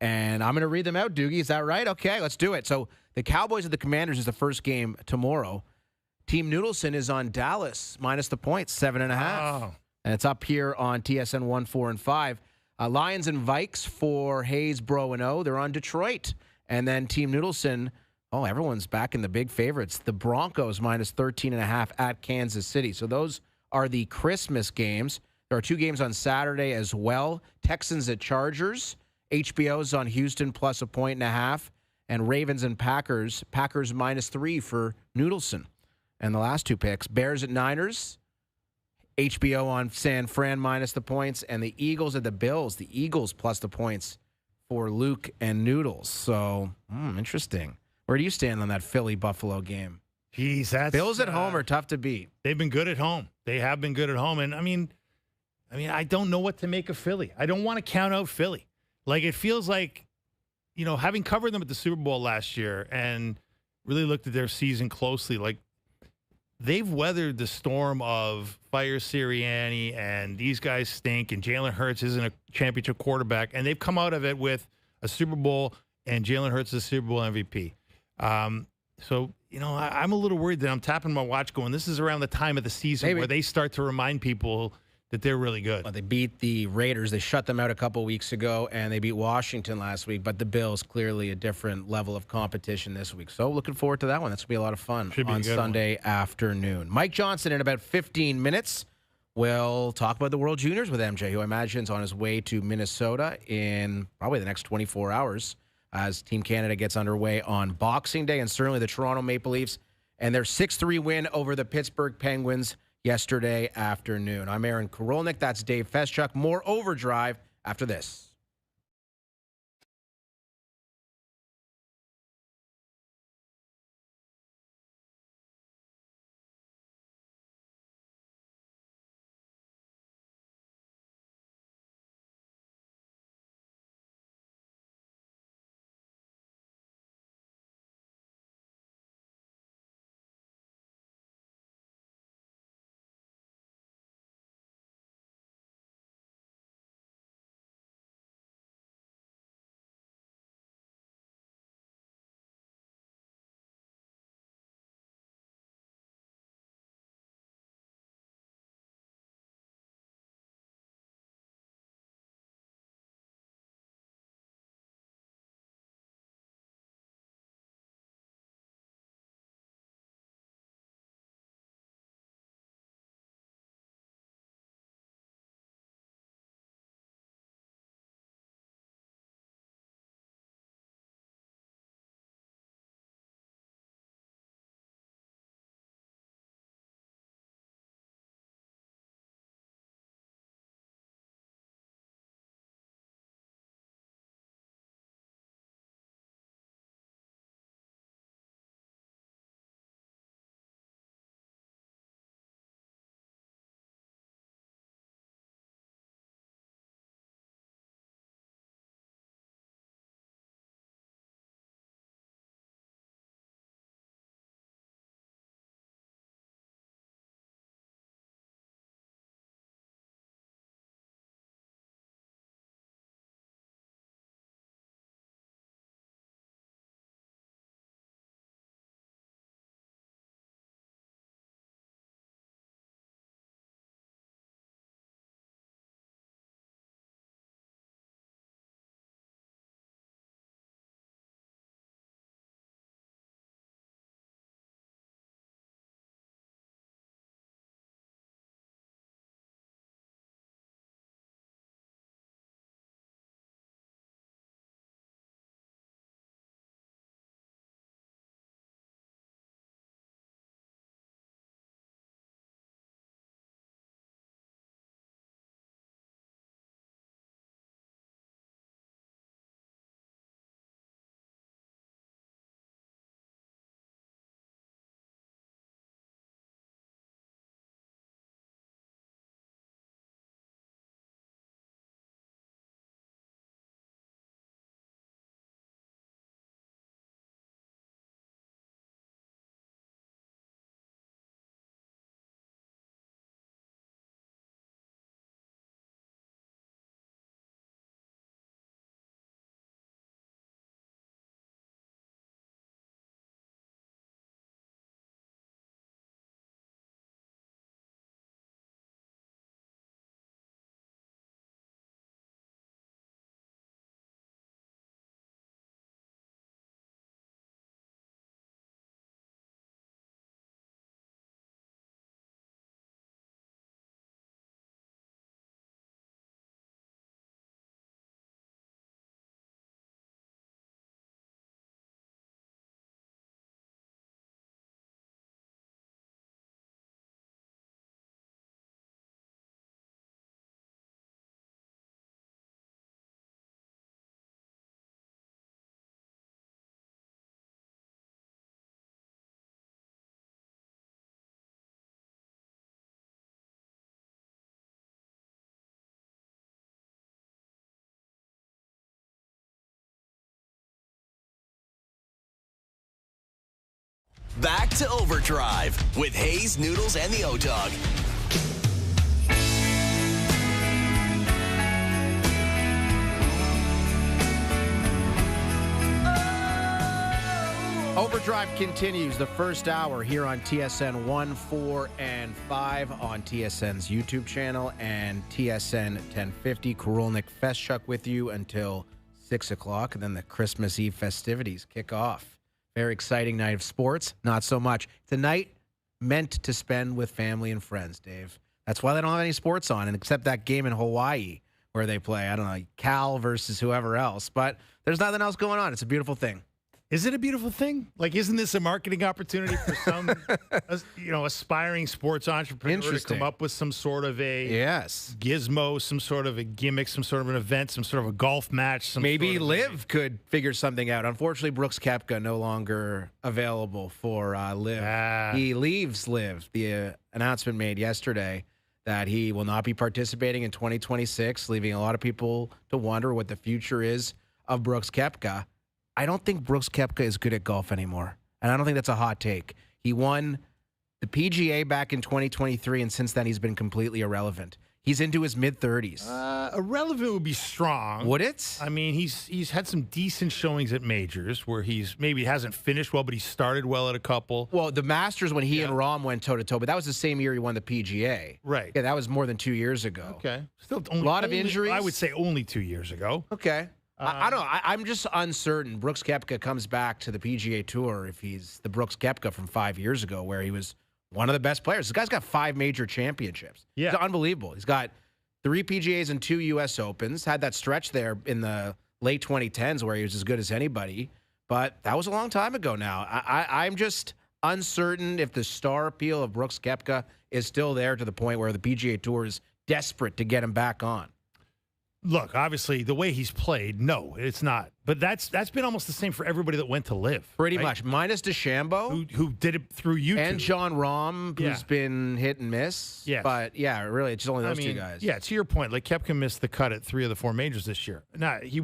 And I'm going to read them out, Doogie. Is that right? Okay, let's do it. So the Cowboys and the Commanders is the first game tomorrow. Team Noodleson is on Dallas, minus the points, 7.5.
Oh.
And it's up here on TSN 1, 4, and 5. Lions and Vikes for Hayes, Bro, and O. They're on Detroit. And then Team Noodleson, everyone's back in the big favorites. The Broncos, minus 13.5 at Kansas City. So those are the Christmas games. There are 2 games on Saturday as well. Texans at Chargers. HBO's on Houston, plus 1.5. And Ravens and Packers. Packers, minus 3 for Noodleson. And the last 2 picks, Bears at Niners, HBO on San Fran minus the points, and the Eagles at the Bills. The Eagles plus the points for Luke and Noodles. So, interesting. Where do you stand on that Philly-Buffalo game?
Jeez, that's
Bills at home are tough to beat.
They've been good at home. They have been good at home. And, I mean, I don't know what to make of Philly. I don't want to count out Philly. Like, it feels like, having covered them at the Super Bowl last year and really looked at their season closely, like, they've weathered the storm of fire Sirianni and these guys stink and Jalen Hurts isn't a championship quarterback, and they've come out of it with a Super Bowl and Jalen Hurts is a Super Bowl MVP. So, I'm a little worried that I'm tapping my watch going, this is around the time of the season where they start to remind people that they're really good.
Well, they beat the Raiders. They shut them out a couple weeks ago, and they beat Washington last week. But the Bills, clearly a different level of competition this week. So looking forward to that one. That's going to be a lot of fun on Sunday afternoon. Mike Johnson in about 15 minutes. We'll talk about the World Juniors with MJ, who I imagine is on his way to Minnesota in probably the next 24 hours as Team Canada gets underway on Boxing Day. And certainly the Toronto Maple Leafs and their 6-3 win over the Pittsburgh Penguins yesterday afternoon. I'm Aaron Korolnik. That's Dave Feschuk. More OverDrive after this.
Back to Overdrive with Hayes, Noodles, and the O-Dog.
Overdrive continues the first hour here on TSN 1, 4, and 5 on TSN's YouTube channel and TSN 1050. Korolnik Festchuk with you until 6 o'clock, and then the Christmas Eve festivities kick off. Very exciting night of sports. Not so much. It's a night meant to spend with family and friends, Dave. That's why they don't have any sports on, and except that game in Hawaii where they play, I don't know, Cal versus whoever else. But there's nothing else going on. It's a beautiful thing.
Is it a beautiful thing? Like, isn't this a marketing opportunity for some, aspiring sports entrepreneur to come up with some sort of a gizmo, some sort of a gimmick, some sort of an event, some sort of a golf match?
Maybe Liv could figure something out. Unfortunately, Brooks Koepka no longer available for Liv. He leaves Liv. The announcement made yesterday that he will not be participating in 2026, leaving a lot of people to wonder what the future is of Brooks Koepka. I don't think Brooks Koepka is good at golf anymore, and I don't think that's a hot take. He won the PGA back in 2023, and since then he's been completely irrelevant. He's into his mid-30s.
Irrelevant would be strong.
Would it?
I mean, he's had some decent showings at majors where he's maybe hasn't finished well, but he started well at a couple.
Well, the Masters when he and Rahm went toe-to-toe, but that was the same year he won the PGA.
Right.
Yeah, that was more than 2 years ago.
Okay. Still
a lot of injuries?
I would say only 2 years ago.
Okay. I don't know. I'm just uncertain. Brooks Koepka comes back to the PGA Tour if he's the Brooks Koepka from 5 years ago where he was one of the best players. This guy's got 5 major championships.
Yeah.
He's unbelievable. He's got 3 PGAs and 2 U.S. Opens. Had that stretch there in the late 2010s where he was as good as anybody. But that was a long time ago now. I'm just uncertain if the star appeal of Brooks Koepka is still there to the point where the PGA Tour is desperate to get him back on.
Look, obviously, the way he's played, no, it's not. But that's been almost the same for everybody that went to Live.
Pretty much, minus DeChambeau.
Who did it through YouTube.
And Jon Rahm, who's been hit and miss.
Yes.
But, yeah, really, it's only those two guys.
Yeah, to your point, like Koepka missed the cut at 3 of the 4 majors this year. Now, he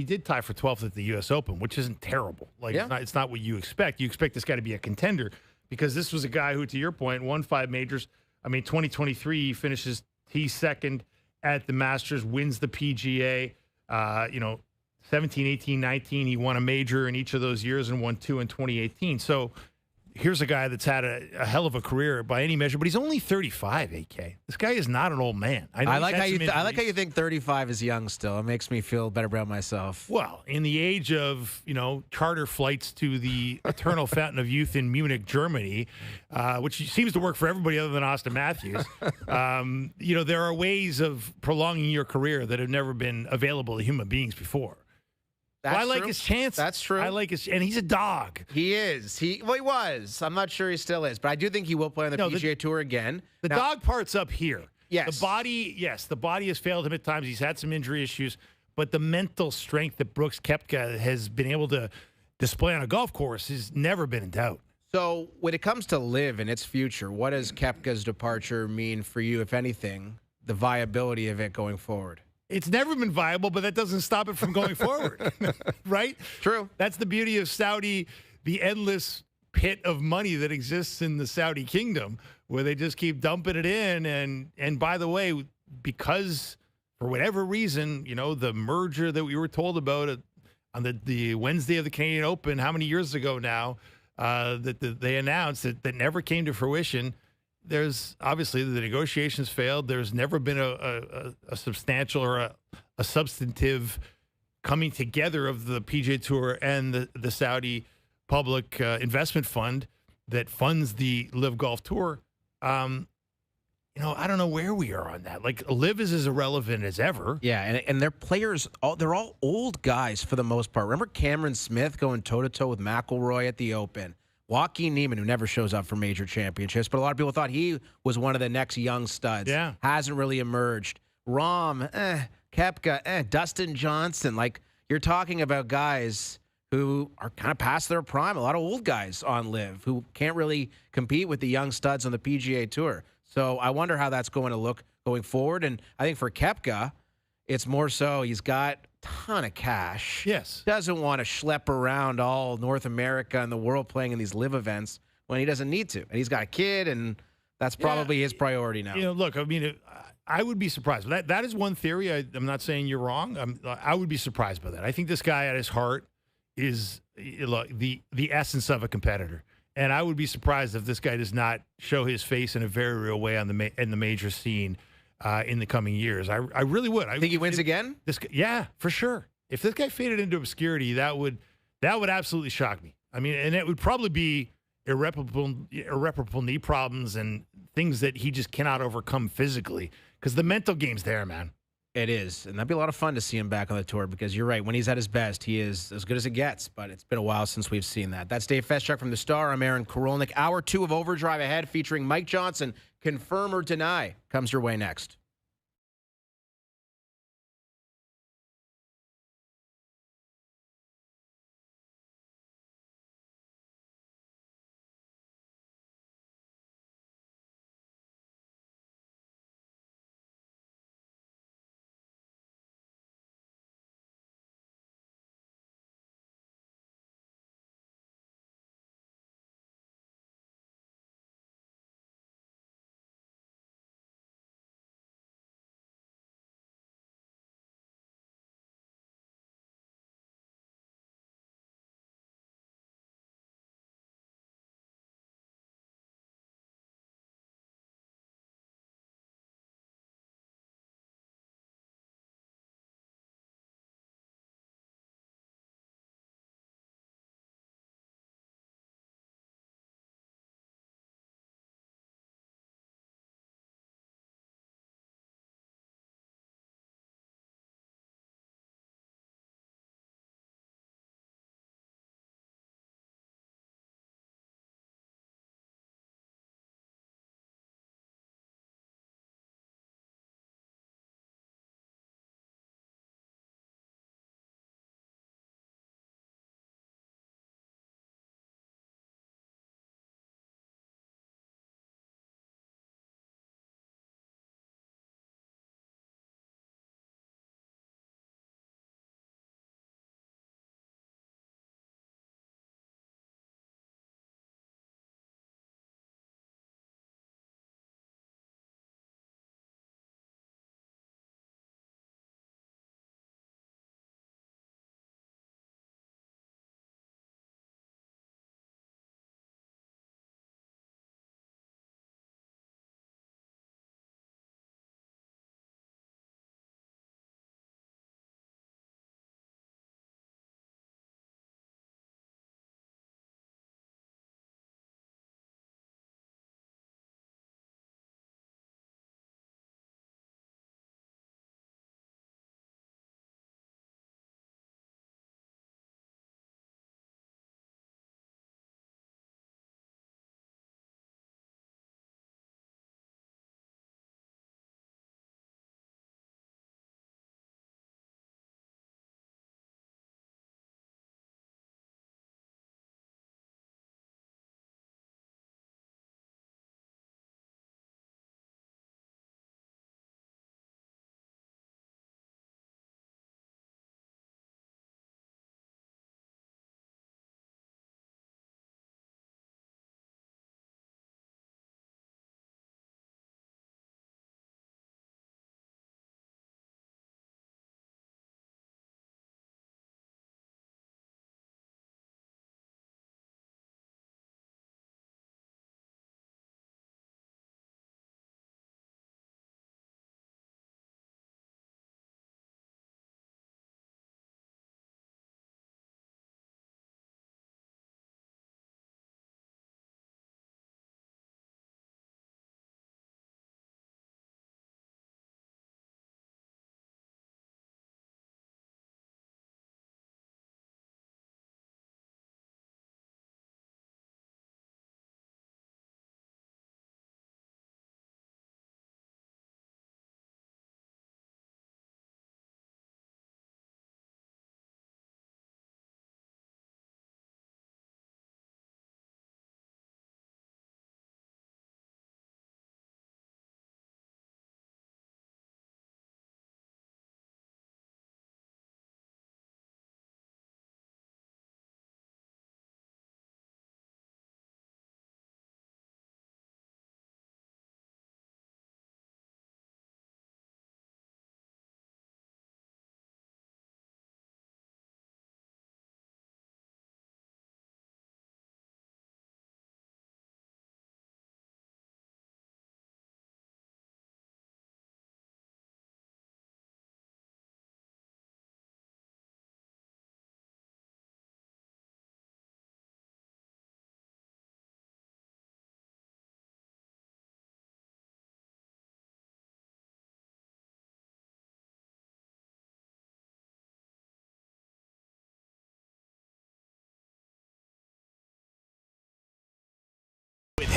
did tie for 12th at the U.S. Open, which isn't terrible. Like, it's not what you expect. You expect this guy to be a contender because this was a guy who, to your point, won 5 majors. I mean, 2023, he finishes second at the Masters, wins the PGA. 17, 18, 19, he won a major in each of those years and won 2 in 2018. So here's a guy that's had a hell of a career by any measure, but he's only 35, AK. This guy is not an old man.
I like how you think 35 is young still. It makes me feel better about myself.
Well, in the age of, charter flights to the eternal fountain of youth in Munich, Germany, which seems to work for everybody other than Austin Matthews, there are ways of prolonging your career that have never been available to human beings before. I like his chances.
That's true.
And he's a dog.
He is. He was. I'm not sure he still is, but I do think he will play on the PGA Tour again.
The dog part's up here.
Yes.
The body has failed him at times. He's had some injury issues, but the mental strength that Brooks Koepka has been able to display on a golf course has never been in doubt.
So when it comes to Live and its future, what does Koepka's departure mean for you, if anything, the viability of it going forward?
It's never been viable, but that doesn't stop it from going forward, right?
True.
That's the beauty of Saudi, the endless pit of money that exists in the Saudi kingdom, where they just keep dumping it in. And by the way, because for whatever reason, the merger that we were told about on the Wednesday of the Canadian Open, how many years ago now, that they announced that never came to fruition. There's obviously the negotiations failed. There's never been a substantial or a substantive coming together of the PGA Tour and the Saudi Public Investment Fund that funds the Live Golf Tour. I don't know where we are on that. Like, Live is as irrelevant as ever.
Yeah, and their players, they're all old guys for the most part. Remember Cameron Smith going toe-to-toe with McIlroy at the Open? Joaquin Niemann, who never shows up for major championships, but a lot of people thought he was one of the next young studs.
Yeah.
Hasn't really emerged. Rahm, Koepka, Dustin Johnson. Like, you're talking about guys who are kind of past their prime. A lot of old guys on Live who can't really compete with the young studs on the PGA Tour. So I wonder how that's going to look going forward. And I think for Koepka, It's more so he's got a ton of cash.
Yes.
Doesn't want to schlep around all North America and the world playing in these live events when he doesn't need to. And he's got a kid, and that's probably his priority now.
Look, I mean, I would be surprised. That is one theory. I'm not saying you're wrong. I would be surprised by that. I think this guy at his heart is the essence of a competitor. And I would be surprised if this guy does not show his face in a very real way in the major scene in the coming years. I really would. I
think he wins again?
Yeah, for sure. If this guy faded into obscurity, that would absolutely shock me. I mean, and it would probably be irreparable knee problems and things that he just cannot overcome physically because the mental game's there, man.
It is, and that'd be a lot of fun to see him back on the tour because you're right. When he's at his best, he is as good as it gets, but it's been a while since we've seen that. That's Dave Feschuk from The Star. I'm Aaron Korolnik. Hour 2 of OverDrive ahead featuring Mike Johnson. Confirm or deny comes your way next.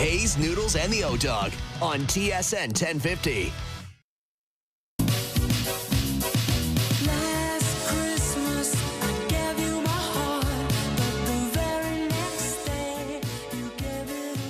Hayes, Noodles, and the O-Dog on TSN 1050.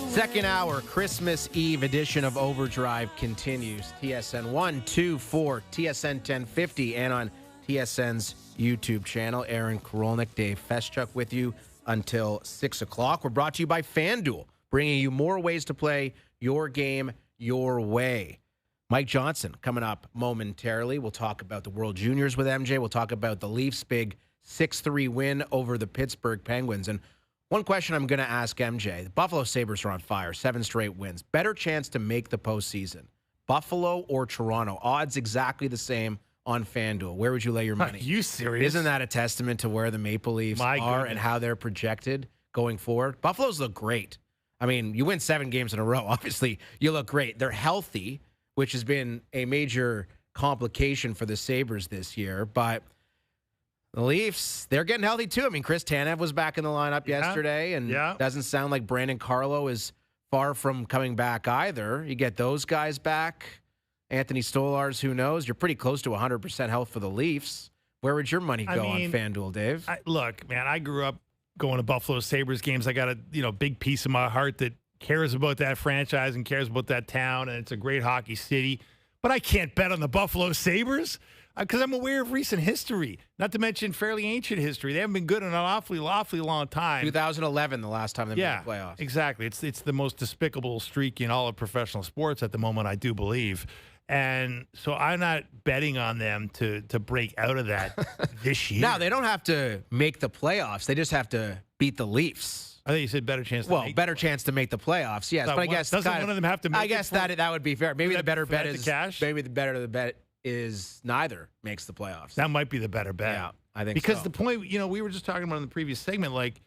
Second hour, Christmas Eve edition of OverDrive continues. TSN 124, TSN 1050, and on TSN's YouTube channel. Aaron Korolnik, Dave Feschuk with you until 6 o'clock. We're brought to you by FanDuel, bringing you more ways to play your game your way. Mike Johnson coming up momentarily. We'll talk about the World Juniors with MJ. We'll talk about the Leafs' big 6-3 win over the Pittsburgh Penguins. And one question I'm going to ask MJ. The Buffalo Sabres are on fire, 7 straight wins. Better chance to make the postseason, Buffalo or Toronto? Odds exactly the same on FanDuel. Where would you lay your money?
Are you serious?
Isn't that a testament to where the Maple Leafs are and how they're projected going forward? Buffalo's look great. I mean, you win 7 games in a row. Obviously, you look great. They're healthy, which has been a major complication for the Sabres this year. But the Leafs, they're getting healthy too. I mean, Chris Tanev was back in the lineup yesterday, and doesn't sound like Brandon Carlo is far from coming back either. You get those guys back. Anthony Stolarz, who knows? You're pretty close to 100% health for the Leafs. Where would your money go on FanDuel, Dave?
Look, man, I grew up going to Buffalo Sabres games. I got a big piece of my heart that cares about that franchise and cares about that town, and it's a great hockey city. But I can't bet on the Buffalo Sabres because I'm aware of recent history, not to mention fairly ancient history. They haven't been good in an awfully long time.
2011, the last time they made the playoffs.
Exactly. It's the most despicable streak in all of professional sports at the moment, I do believe. And so I'm not betting on them to break out of that this year.
No, they don't have to make the playoffs. They just have to beat the Leafs.
I think you said better chance.
Better chance to make the playoffs. Yes, but I guess
doesn't one of them have to make
I guess that would be fair. Maybe the better bet is
cash.
Maybe the bet is neither makes the playoffs.
That might be the better bet.
Yeah, I think
because
so.
the point, we were just talking about in the previous segment, like,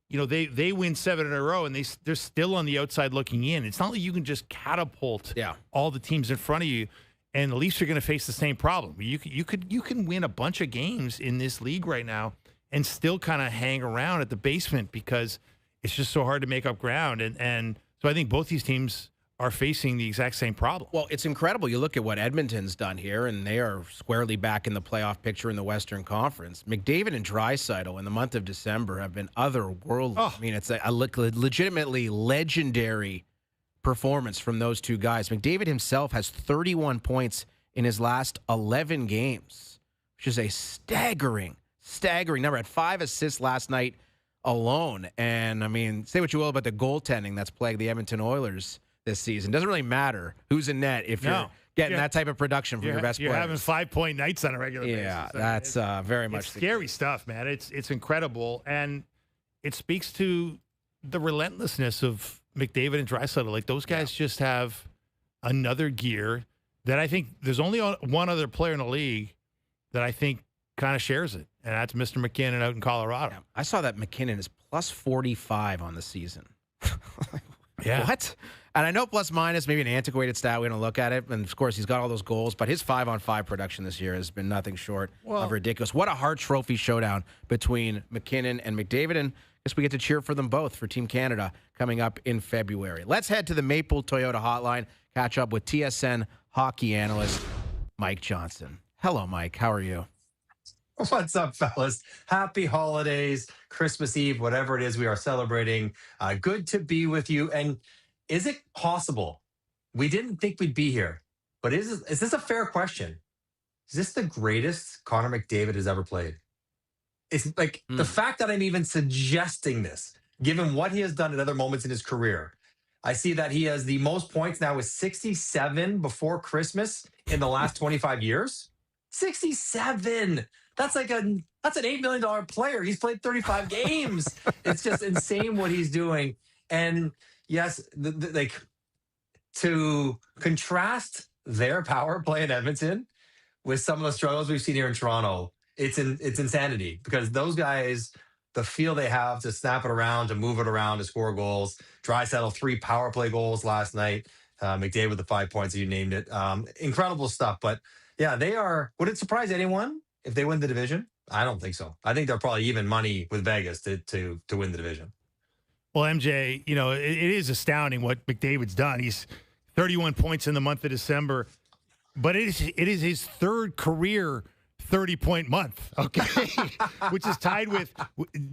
they win 7 in a row and they're still on the outside looking in. It's not like you can just catapult all the teams in front of you. And the Leafs are going to face the same problem. You can win a bunch of games in this league right now and still kind of hang around at the basement because it's just so hard to make up ground. And so I think both these teams are facing the exact same problem.
Well, it's incredible. You look at what Edmonton's done here, and they are squarely back in the playoff picture in the Western Conference. McDavid and Draisaitl in the month of December have been otherworldly.
Oh.
I mean, it's a legitimately legendary performance from those two guys. McDavid himself has 31 points in his last 11 games, which is a staggering number. Had 5 assists last night alone. And, I mean, say what you will about the goaltending that's plagued the Edmonton Oilers this season. Doesn't really matter who's in net if you're getting that type of production from your best players.
You're having 5-point nights on a regular basis.
Yeah, that's very much
scary stuff, man. It's incredible. And it speaks to the relentlessness of McDavid and Draisaitl. Like, those guys just have another gear that I think there's only one other player in the league that I think kind of shares it, and that's Mr. McKinnon out in Colorado.
Yeah, I saw that McKinnon is plus 45 on the season. What? And I know plus minus, maybe an antiquated stat. We don't look at it. And, of course, he's got all those goals. But his 5-on-5 production this year has been nothing short of ridiculous. What a Hart Trophy showdown between McKinnon and McDavid. And I guess we get to cheer for them both for Team Canada coming up in February. Let's head to the Maple Toyota hotline, catch up with TSN hockey analyst Mike Johnson. Hello, Mike. How are you?
What's up, fellas? Happy holidays, Christmas Eve, whatever it is we are celebrating. Good to be with you. And is it possible? We didn't think we'd be here, but is this a fair question? Is this the greatest Connor McDavid has ever played? It's like the fact that I'm even suggesting this, given what he has done at other moments in his career. I see that he has the most points now with 67 before Christmas in the last 25 years. 67. That's an $8 million player. He's played 35 games. It's just insane what he's doing. And yes, to contrast their power play in Edmonton with some of the struggles we've seen here in Toronto, it's insanity because those guys, the feel they have to snap it around, to move it around, to score goals. Draisaitl 3 power play goals last night. McDavid with the 5 points, you named it. Incredible stuff. But yeah, they are. Would it surprise anyone if they win the division? I don't think so. I think they're probably even money with Vegas to win the division.
Well, MJ, it is astounding what McDavid's done. He's 31 points in the month of December, but it is his third career 30-point month, okay? Which is tied with,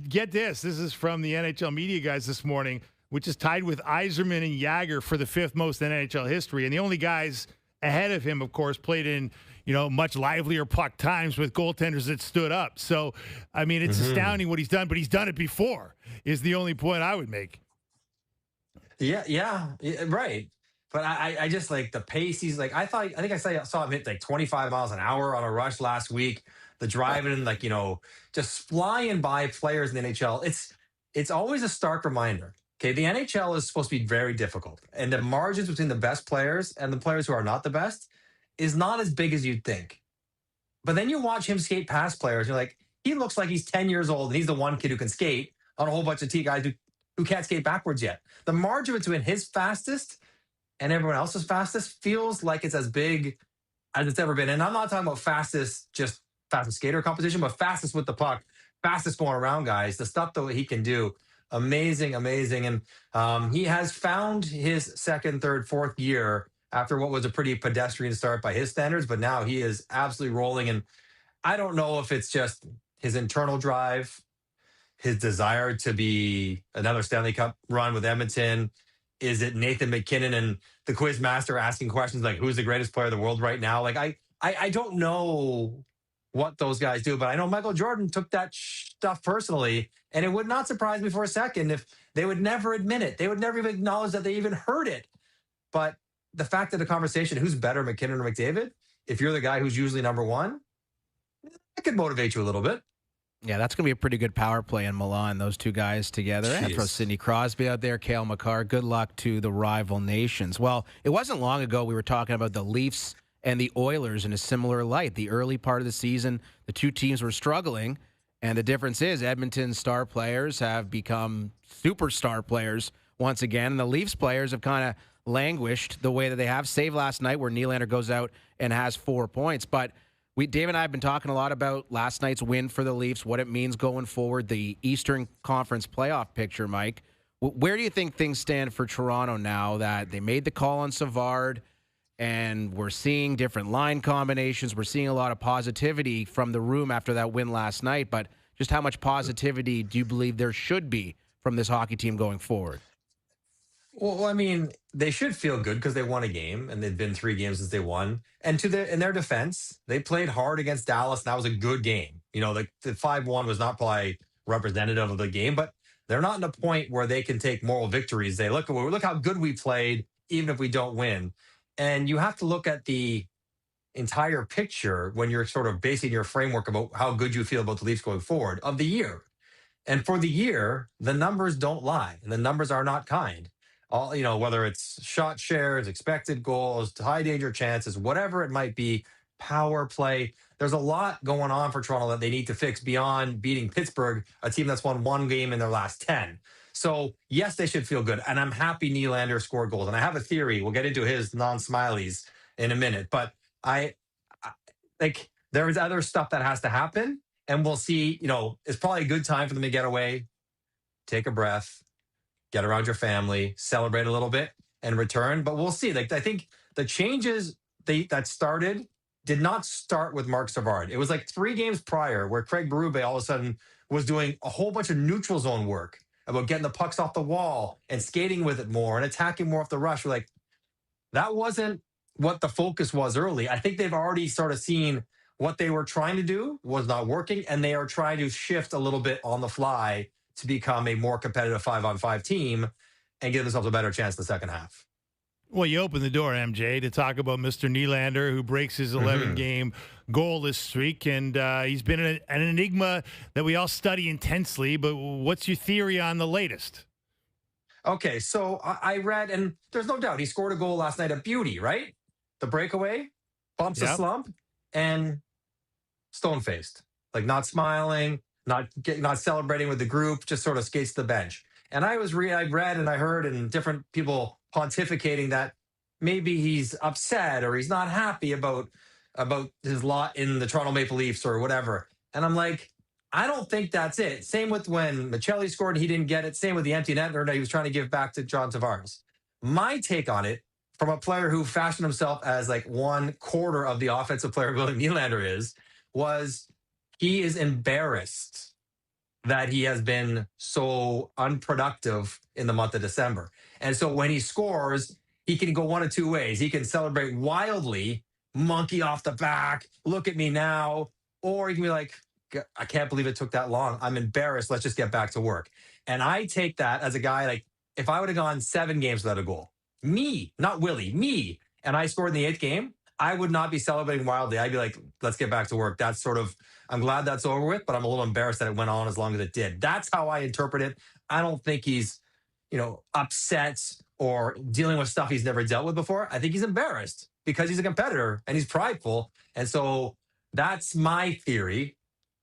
get this is from the NHL media guys this morning, which is tied with Yzerman and Jagger for the 5th most in NHL history. And the only guys ahead of him, of course, played in much livelier puck times with goaltenders that stood up. So, I mean, it's astounding what he's done, but he's done it before, is the only point I would make.
Yeah, right. But I just like the pace. He's like, I think I saw him hit like 25 miles an hour on a rush last week. The driving, just flying by players in the NHL. It's always a stark reminder. Okay, the NHL is supposed to be very difficult, and the margins between the best players and the players who are not the best is not as big as you'd think. But then you watch him skate past players, you're like, he looks like he's 10 years old, and he's the one kid who can skate on a whole bunch of guys who can't skate backwards yet. The margin between his fastest and everyone else's fastest feels like it's as big as it's ever been. And I'm not talking about fastest skater competition, but fastest with the puck, fastest going around guys, the stuff that he can do. Amazing. And he has found his second, third, fourth year after what was a pretty pedestrian start by his standards, but now he is absolutely rolling. And I don't know if it's just his internal drive, his desire to be another Stanley Cup run with Edmonton. Is it Nathan McKinnon and the quiz master asking questions like, who's the greatest player in the world right now? Like, I don't know what those guys do, but I know Michael Jordan took that stuff personally, and it would not surprise me for a second if they would never admit it. They would never even acknowledge that they even heard it. But the fact that the conversation, who's better, McKinnon or McDavid, if you're the guy who's usually number one, that could motivate you a little bit.
Yeah, that's going to be a pretty good power play in Milan, those two guys together. And throw Sidney Crosby out there, Cale Makar. Good luck to the rival nations. Well, it wasn't long ago we were talking about the Leafs and the Oilers in a similar light. The early part of the season, the two teams were struggling, and the difference is Edmonton's star players have become superstar players once again, and the Leafs players have kind of languished the way that they have, save last night where Nylander goes out and has 4 points. But Dave and I have been talking a lot about last night's win for the Leafs, what it means going forward, the Eastern Conference playoff picture, Mike. Where do you think things stand for Toronto now that they made the call on Savard and we're seeing different line combinations? We're seeing a lot of positivity from the room after that win last night, but just how much positivity do you believe there should be from this hockey team going forward?
Well, I mean, they should feel good because they won a game, and they've been 3 games since they won. And in their defense, they played hard against Dallas, and that was a good game. The 5-1 was not probably representative of the game, but they're not in a point where they can take moral victories. They look how good we played, even if we don't win. And you have to look at the entire picture when you're sort of basing your framework about how good you feel about the Leafs going forward of the year. And for the year, the numbers don't lie, and the numbers are not kind. All, whether it's shot shares, expected goals, high danger chances, whatever it might be, power play. There's a lot going on for Toronto that they need to fix beyond beating Pittsburgh, a team that's won 1 game in their last 10. So, yes, they should feel good. And I'm happy Nylander scored goals. And I have a theory. We'll get into his non-smileys in a minute. But I like there is other stuff that has to happen. And we'll see, it's probably a good time for them to get away, take a breath, get around your family, celebrate a little bit, and return. But we'll see. I think the changes that started did not start with Marc Savard. It was like 3 games prior where Craig Berube all of a sudden was doing a whole bunch of neutral zone work about getting the pucks off the wall and skating with it more and attacking more off the rush. We're like, that wasn't what the focus was early. I think they've already sort of seen what they were trying to do was not working, and they are trying to shift a little bit on the fly to become a more competitive 5-on-5 team and give themselves a better chance in the second half.
Well, you opened the door, MJ, to talk about Mr. Nylander, who breaks his 11-game goalless streak, and he's been an enigma that we all study intensely. But what's your theory on the latest?
Okay, so I read, and there's no doubt he scored a goal last night at Beauty, right? The breakaway, bumps a slump, and stone-faced, like not smiling, not celebrating with the group, just sort of skates to the bench. And I read and I heard and different people pontificating that maybe he's upset or he's not happy about his lot in the Toronto Maple Leafs or whatever. And I'm like, I don't think that's it. Same with when Michelli scored and he didn't get it. Same with the empty net that he was trying to give back to John Tavares. My take on it, from a player who fashioned himself as like 1/4 of the offensive player William Nylander was he is embarrassed that he has been so unproductive in the month of December. And so when he scores, he can go one of two ways. He can celebrate wildly, monkey off the back, look at me now, or he can be like, I can't believe it took that long. I'm embarrassed. Let's just get back to work. And I take that as a guy, like, if I would have gone 7 games without a goal, me, not Willie, me, and I scored in the 8th game, I would not be celebrating wildly. I'd be like, let's get back to work. That's sort of, I'm glad that's over with, but I'm a little embarrassed that it went on as long as it did. That's how I interpret it. I don't think he's, upset or dealing with stuff he's never dealt with before. I think he's embarrassed because he's a competitor and he's prideful. And so that's my theory.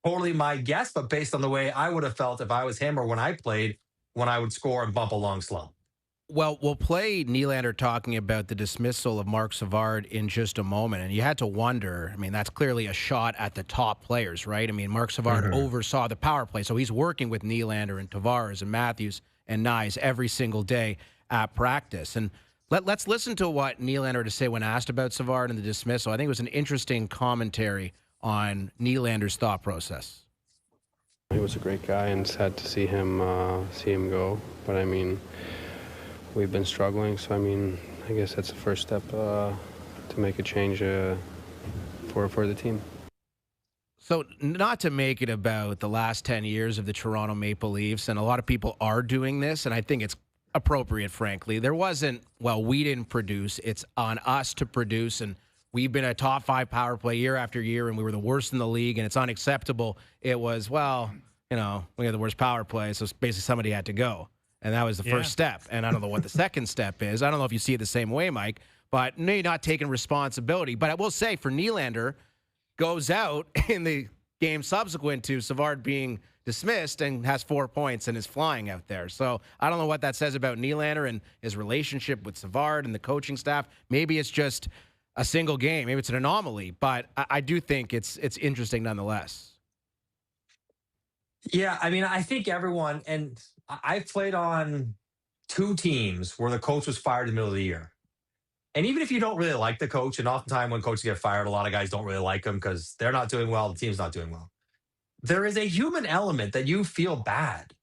Totally my guess, but based on the way I would have felt if I was him or when I played, when I would score and bump along slow.
Well, we'll play Nylander talking about the dismissal of Marc Savard in just a moment. And you had to wonder, that's clearly a shot at the top players, right? Marc Savard oversaw the power play. So he's working with Nylander and Tavares and Matthews and Nyes every single day at practice. And let's listen to what Nylander had to say when asked about Savard and the dismissal. I think it was an interesting commentary on Nylander's thought process.
He was a great guy, and sad to see him go. But we've been struggling, so I guess that's the first step to make a change for the team.
So not to make it about the last 10 years of the Toronto Maple Leafs, and a lot of people are doing this, and I think it's appropriate, frankly. There wasn't, we didn't produce. It's on us to produce, and we've been a top 5 power play year after year, and we were the worst in the league, and it's unacceptable. It was, we have the worst power play, so basically somebody had to go. And that was the first step. And I don't know what the second step is. I don't know if you see it the same way, Mike, but maybe not taking responsibility. But I will say, for Nylander, goes out in the game subsequent to Savard being dismissed and has 4 points and is flying out there. So I don't know what that says about Nylander and his relationship with Savard and the coaching staff. Maybe it's just a single game. Maybe it's an anomaly. But I do think it's interesting nonetheless.
Yeah, I think everyone, and I've played on 2 teams where the coach was fired in the middle of the year. And even if you don't really like the coach, and oftentimes when coaches get fired, a lot of guys don't really like them because they're not doing well, the team's not doing well. There is a human element that you feel bad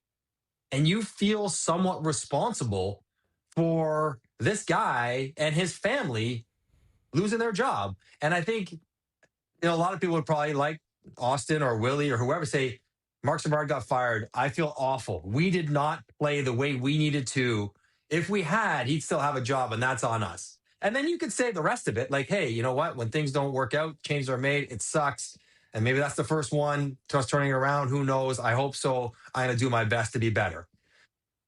and you feel somewhat responsible for this guy and his family losing their job. And I think a lot of people would probably, like Austin or Willie or whoever, say, Marc Savard got fired. I feel awful. We did not play the way we needed to. If we had, he'd still have a job, and that's on us. And then you could say the rest of it, like, hey, you know what? When things don't work out, changes are made. It sucks. And maybe that's the first one to us turning around. Who knows? I hope so. I'm going to do my best to be better.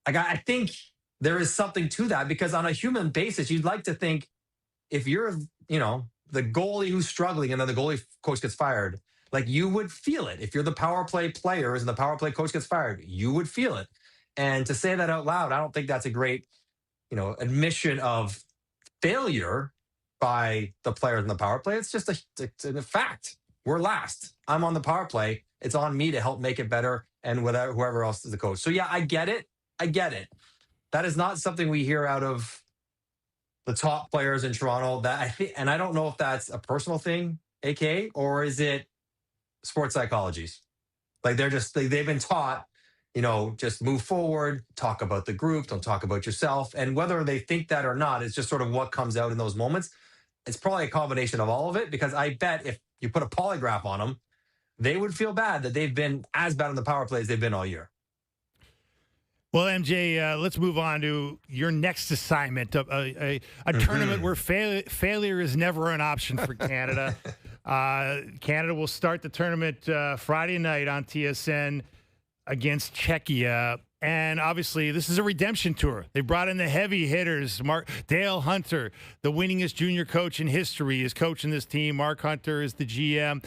I think there is something to that, because on a human basis, you'd like to think if you're, the goalie who's struggling and then the goalie coach gets fired, like, you would feel it. If you're the power play players and the power play coach gets fired, you would feel it. And to say that out loud, I don't think that's a great, admission of failure by the players in the power play. It's just a fact. We're last. I'm on the power play. It's on me to help make it better, and without whoever else is the coach. So yeah, I get it. That is not something we hear out of the top players in Toronto. That I think, and I don't know if that's a personal thing, AK, or is it sports psychologies? Like, they've been taught, just move forward, talk about the group, don't talk about yourself. And whether they think that or not, it's just sort of what comes out in those moments. It's probably a combination of all of it, because I bet if you put a polygraph on them, they would feel bad that they've been as bad on the power play as they've been all year.
Well, MJ, let's move on to your next assignment, a tournament where failure is never an option for Canada. Canada will start the tournament Friday night on TSN against Czechia. And obviously, this is a redemption tour. They brought in the heavy hitters. Dale Hunter, the winningest junior coach in history, is coaching this team. Mark Hunter is the GM.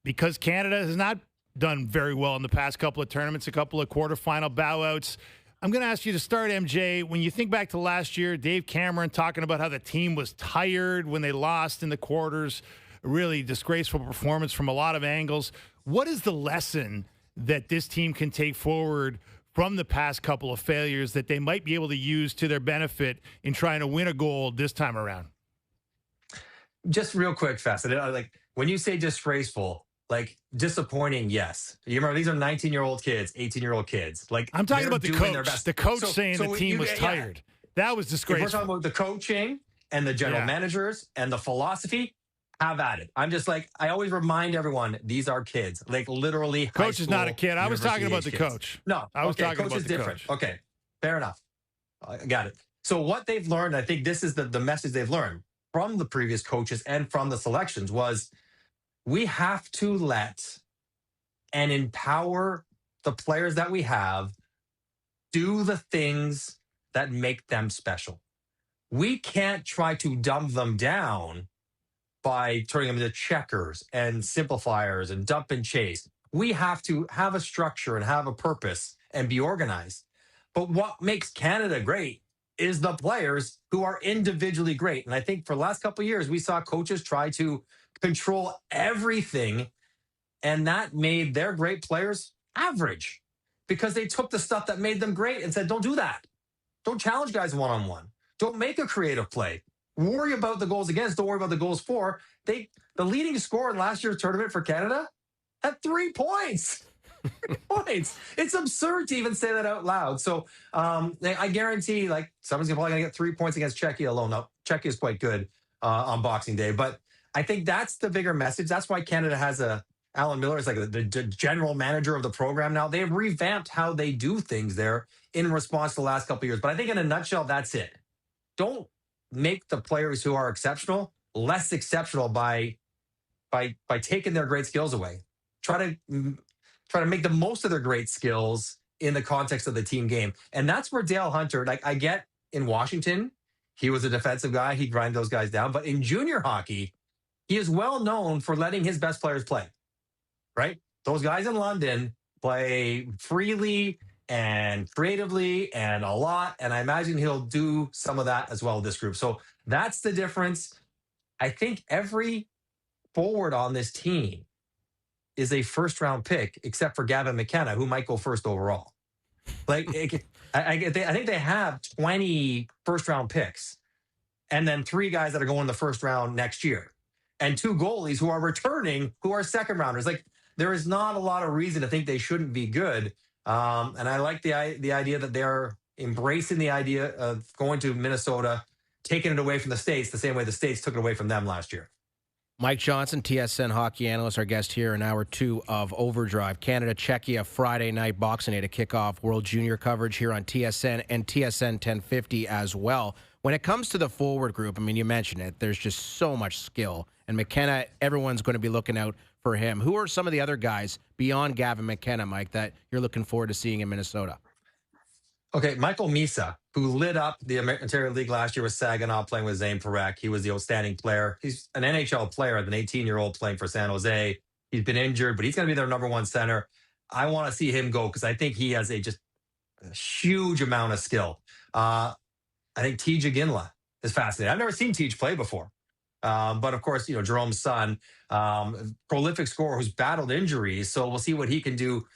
Because Canada has not done very well in the past couple of tournaments, a couple of quarterfinal bowouts. I'm going to ask you to start, MJ. When you think back to last year, Dave Cameron talking about how the team was tired when they lost in the quarters, a really disgraceful performance from a lot of angles. What is the lesson that this team can take forward from the past couple of failures that they might be able to use to their benefit in trying to win a gold this time around?
Just real quick, Fast. Like when you say disgraceful, like disappointing, yes. You remember these are 19-year-old kids, 18-year-old kids. Like
I'm talking
they're
about the
doing their
coach.
best.
The coach saying the team was
yeah.
tired. That was
If we're
disgraceful.
talking about the coaching and the general
Yeah.
managers and the philosophy, have at it. I'm just like, I always remind everyone, these are kids. Like literally high
Coach is not a
school,
kid. I was talking about the
university-age kids.
coach.
No,
I was
okay,
talking
coach
about
is
the
different.
coach.
Okay, fair enough. I got it. So what they've learned, I think this is the message they've learned from the previous coaches and from the selections was we have to let and empower the players that we have do the things that make them special. We can't try to dumb them down by turning them into checkers and simplifiers and dump and chase. We have to have a structure and have a purpose and be organized. But what makes Canada great is the players who are individually great. And I think for the last couple of years, we saw coaches try to control everything, and that made their great players average because they took the stuff that made them great and said, don't do that. Don't challenge guys one-on-one. Don't make a creative play. Worry about the goals against. Don't worry about the goals for. The leading scorer in last year's tournament for Canada had 3 points. 3 points. It's absurd to even say that out loud. So I guarantee, like, someone's probably going to get 3 points against Czechia alone. Now, Czechia is quite good on Boxing Day, but I think that's the bigger message. That's why Canada has Alan Miller is like the general manager of the program now. They've revamped how they do things there in response to the last couple of years. But I think in a nutshell, that's it. Don't make the players who are exceptional less exceptional by taking their great skills away. Try to make the most of their great skills in the context of the team game. And that's where Dale Hunter, like I get in Washington, he was a defensive guy. He'd grind those guys down. But in junior hockey, he is well known for letting his best players play, right? Those guys in London play freely and creatively and a lot. And I imagine he'll do some of that as well with this group. So that's the difference. I think every forward on this team is a first-round pick, except for Gavin McKenna, who might go first overall. Like, I think they have 20 first-round picks, and then 3 guys that are going in the first round next year, and 2 goalies who are returning, who are second-rounders. Like, there is not a lot of reason to think they shouldn't be good. And I like the idea that they're embracing the idea of going to Minnesota, taking it away from the States the same way the States took it away from them last year.
Mike Johnson, TSN hockey analyst, our guest here in hour 2 of OverDrive. Canada, Czechia, Friday night, Boxing Day to kick off World Junior coverage here on TSN and TSN 1050 as well. When it comes to the forward group, I mean, you mentioned it, there's just so much skill. And McKenna, everyone's going to be looking out for him. Who are some of the other guys beyond Gavin McKenna, Mike, that you're looking forward to seeing in Minnesota?
Okay, Michael Misa, who lit up the Ontario League last year with Saginaw playing with Zane Parekh. He was the outstanding player. He's an NHL player, an 18-year-old playing for San Jose. He's been injured, but he's going to be their number 1 center. I want to see him go because I think he has just a huge amount of skill. I think Tej Ginla is fascinating. I've never seen Tej play before. But of course, Jerome's son, prolific scorer who's battled injuries. So we'll see what he can do.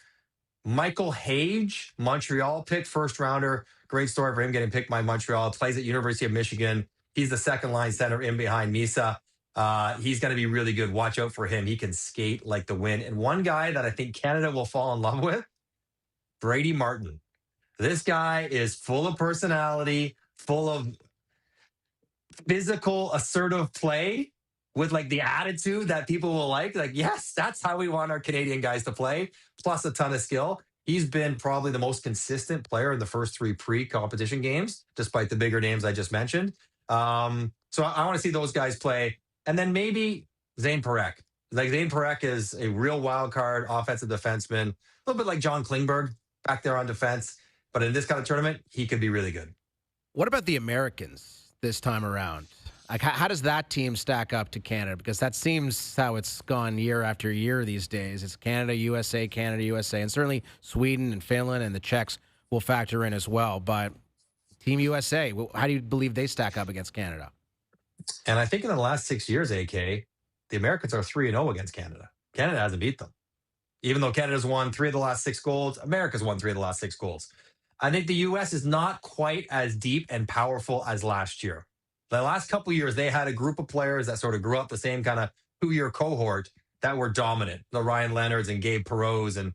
Michael Hage, Montreal pick, first rounder. Great story for him getting picked by Montreal. Plays at University of Michigan. He's the second line center in behind Misa. He's going to be really good. Watch out for him. He can skate like the wind. And one guy that I think Canada will fall in love with, Brady Martin. This guy is full of personality, full of physical, assertive play with like the attitude that people will like. Like, yes, that's how we want our Canadian guys to play, plus a ton of skill. He's been probably the most consistent player in the first 3 pre-competition games, despite the bigger names I just mentioned. So I want to see those guys play. And then maybe Zane Parekh. Like, Zane Parekh is a real wild card offensive defenseman, a little bit like John Klingberg back there on defense. But in this kind of tournament, he could be really good.
What about the Americans this time around? Like, how does that team stack up to Canada? Because that seems how it's gone year after year these days. It's Canada, USA, and certainly Sweden and Finland and the Czechs will factor in as well. But Team USA, how do you believe they stack up against Canada?
And I think in the last 6 years, AK, the Americans are 3-0 against Canada. Canada hasn't beat them. Even though Canada's won 3 of the last 6 golds, America's won 3 of the last 6 golds. I think the U.S. is not quite as deep and powerful as last year. The last couple of years, they had a group of players that sort of grew up the same kind of 2-year cohort that were dominant. The Ryan Leonards and Gabe Perreaults and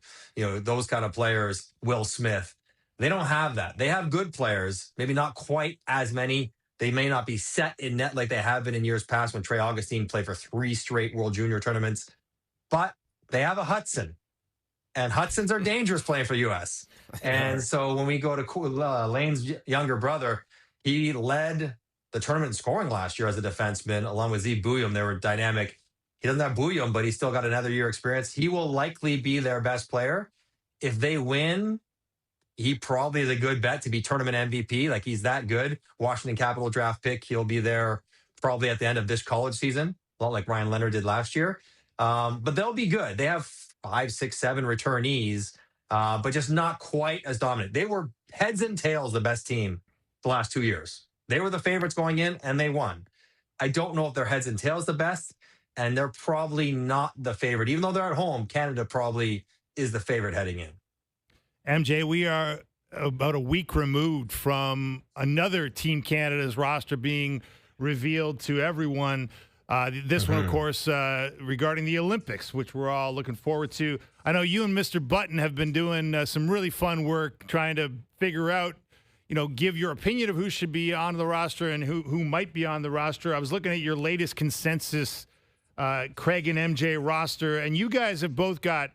those kind of players, Will Smith. They don't have that. They have good players, maybe not quite as many. They may not be set in net like they have been in years past when Trey Augustine played for 3 straight World Junior tournaments. But they have a Hudson. And Hudsons are dangerous playing for U.S. And so when we go to Lane's younger brother, he led the tournament in scoring last year as a defenseman, along with Z Bouillon. They were dynamic. He doesn't have Bouillon, but he's still got another year experience. He will likely be their best player. If they win, he probably is a good bet to be tournament MVP. Like, he's that good. Washington Capital draft pick. He'll be there probably at the end of this college season, a lot like Ryan Leonard did last year. But they'll be good. They have 5, 6, 7 returnees, but just not quite as dominant. They were heads and tails the best team the last 2 years. They were the favorites going in, and they won. I don't know if they're heads and tails the best, and they're probably not the favorite. Even though they're at home, Canada probably is the favorite heading in.
MJ, we are about a week removed from another Team Canada's roster being revealed to everyone. This one, of course, regarding the Olympics, which we're all looking forward to. I know you and Mr. Button have been doing some really fun work trying to figure out, give your opinion of who should be on the roster and who might be on the roster. I was looking at your latest consensus, Craig and MJ roster, and you guys have both got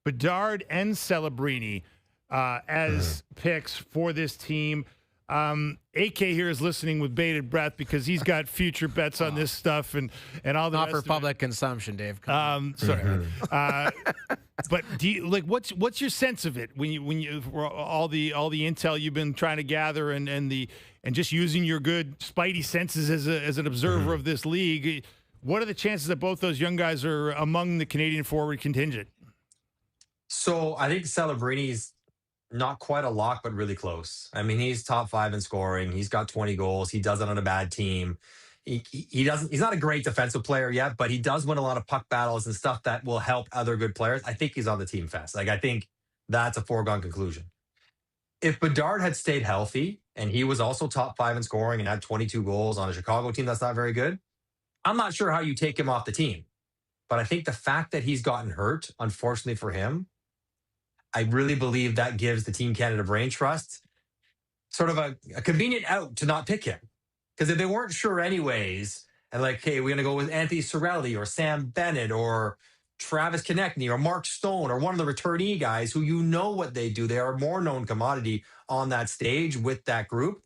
Bedard and Celebrini as picks for this team. AK here is listening with bated breath because he's got future bets on this stuff and all the
Not
rest
for
of
public consumption, Dave.
Sorry. But do you, what's your sense of it when you all the intel you've been trying to gather and just using your good spidey senses as an observer of this league? What are the chances that both those young guys are among the Canadian forward contingent?
So I think Celebrini's not quite a lock, but really close. I mean, he's top 5 in scoring. He's got 20 goals. He does it on a bad team. He's not a great defensive player yet, but he does win a lot of puck battles and stuff that will help other good players. I think he's on the team fast. I think that's a foregone conclusion. If Bedard had stayed healthy and he was also top 5 in scoring and had 22 goals on a Chicago team that's not very good, I'm not sure how you take him off the team. But I think the fact that he's gotten hurt, unfortunately for him, I really believe that gives the Team Canada brain trust sort of a convenient out to not pick him. Because if they weren't sure anyways, and hey, we're going to go with Anthony Cirelli or Sam Bennett or Travis Konechny or Mark Stone or one of the returnee guys who what they do. They are a more known commodity on that stage with that group.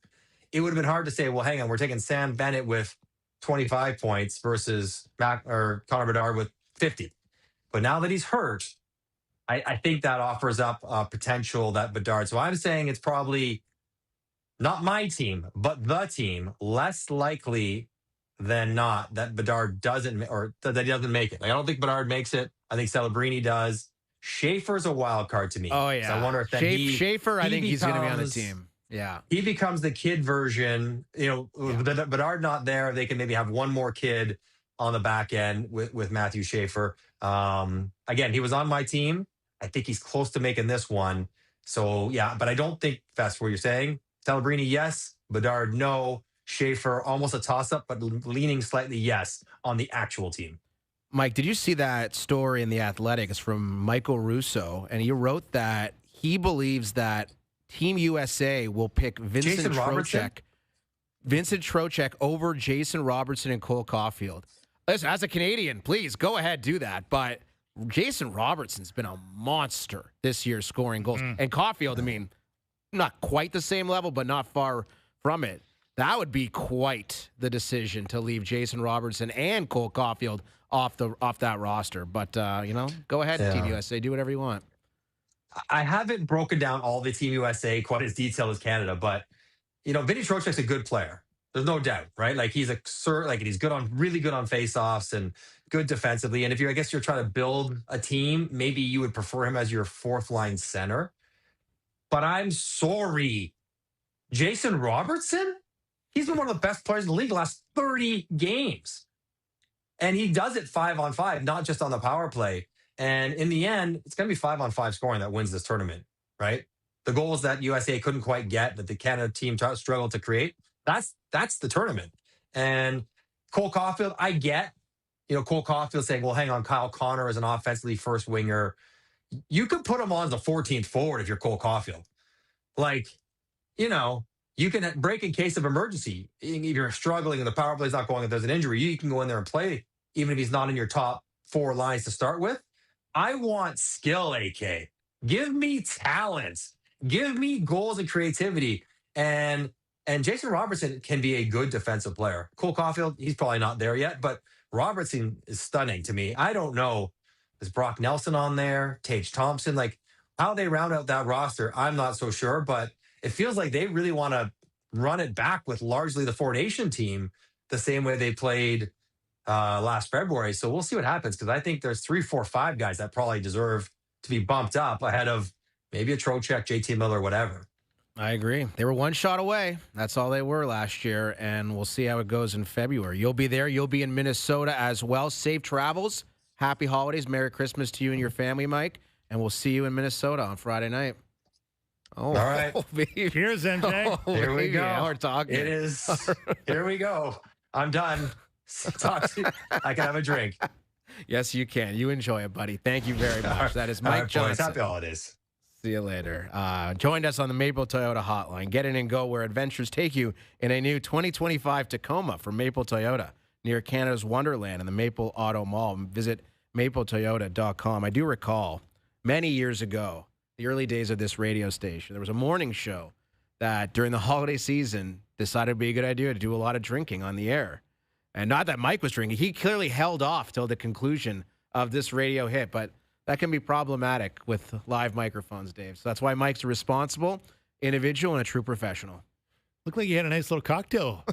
It would have been hard to say, well, hang on, we're taking Sam Bennett with 25 points versus Connor Bedard with 50. But now that he's hurt, I think that offers up potential that Bedard. So I'm saying it's probably not my team, but the team, less likely than not that Bedard doesn't that he doesn't make it. I don't think Bedard makes it. I think Celebrini does. Schaefer's a wild card to me.
Oh, yeah.
So I wonder if
Schaefer, I think he's going to be on the team. Yeah.
He becomes the kid version. With Bedard not there, they can maybe have one more kid on the back end with Matthew Schaefer. Again, he was on my team. I think he's close to making this one. So, yeah, but I don't think that's what you're saying. Celebrini, yes. Bedard, no. Schaefer, almost a toss-up, but leaning slightly yes on the actual team.
Mike, did you see that story in The Athletic? It's from Michael Russo, and he wrote that he believes that Team USA will pick Vincent Trocheck over Jason Robertson and Cole Caulfield. Listen, as a Canadian, please go ahead, do that. But Jason Robertson's been a monster this year scoring goals. And Caulfield, I mean, not quite the same level, but not far from it. That would be quite the decision to leave Jason Robertson and Cole Caulfield off that roster. But, go ahead, Team USA. Do whatever you want.
I haven't broken down all the Team USA quite as detailed as Canada, but, Vinny Trocheck's a good player. There's no doubt, right? He's he's really good on faceoffs and good defensively. And if you're trying to build a team, maybe you would prefer him as your 4th line center. But I'm sorry, Jason Robertson? He's been one of the best players in the league the last 30 games. And he does it 5-on-5, not just on the power play. And in the end, it's going to be 5-on-5 scoring that wins this tournament, right? The goals that USA couldn't quite get, that the Canada team struggled to create, that's the tournament. And Cole Caulfield, I get, Cole Caulfield saying, well, hang on, Kyle Connor is an offensively first winger. You could put him on as the 14th forward if you're Cole Caulfield. Like, you can break in case of emergency. If you're struggling and the power play is not going, if there's an injury, you can go in there and play, even if he's not in your top 4 lines to start with. I want skill, AK. Give me talent. Give me goals and creativity. And Jason Robertson can be a good defensive player. Cole Caulfield, he's probably not there yet, but Robertson is stunning to me. I don't know. Is Brock Nelson on there? Tage Thompson? Like, how they round out that roster, I'm not so sure, but it feels like they really want to run it back with largely the Four Nation team the same way they played last February. So we'll see what happens, because I think there's 3, 4, 5 guys that probably deserve to be bumped up ahead of maybe a Trocheck, JT Miller, whatever.
I agree. They were one shot away. That's all they were last year, and we'll see how it goes in February. You'll be there. You'll be in Minnesota as well. Safe travels. Happy holidays. Merry Christmas to you and your family, Mike. And we'll see you in Minnesota on Friday night.
Oh, all right.
Cheers, MJ.
Here we go.
Now we're talking.
It is. Here we go. I'm done. Talk to you. I can have a drink.
Yes, you can. You enjoy it, buddy. Thank you very much. That is Mike Johnson.
Happy holidays.
See you later. Joined us on the Maple Toyota hotline. Get in and go where adventures take you in a new 2025 Tacoma from Maple Toyota near Canada's Wonderland and the Maple Auto Mall. Visit mapletoyota.com. I do recall many years ago, the early days of this radio station, there was a morning show that during the holiday season decided it'd be a good idea to do a lot of drinking on the air. And not that Mike was drinking. He clearly held off till the conclusion of this radio hit, but that can be problematic with live microphones, Dave. So that's why Mike's a responsible individual and a true professional.
Looked like you had a nice little cocktail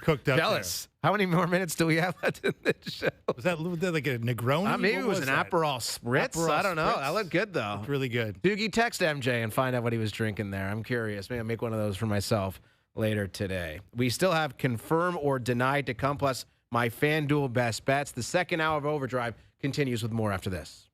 cooked up.
Jealous. How many more minutes do we have left in this show?
Was that like a Negroni?
Maybe it was an Aperol Spritz. I don't know. That looked good, though.
Looked really good.
Doogie, text MJ and find out what he was drinking there. I'm curious. Maybe I'll make one of those for myself later today. We still have confirm or deny to come, plus my FanDuel best bets. The second hour of OverDrive continues with more after this.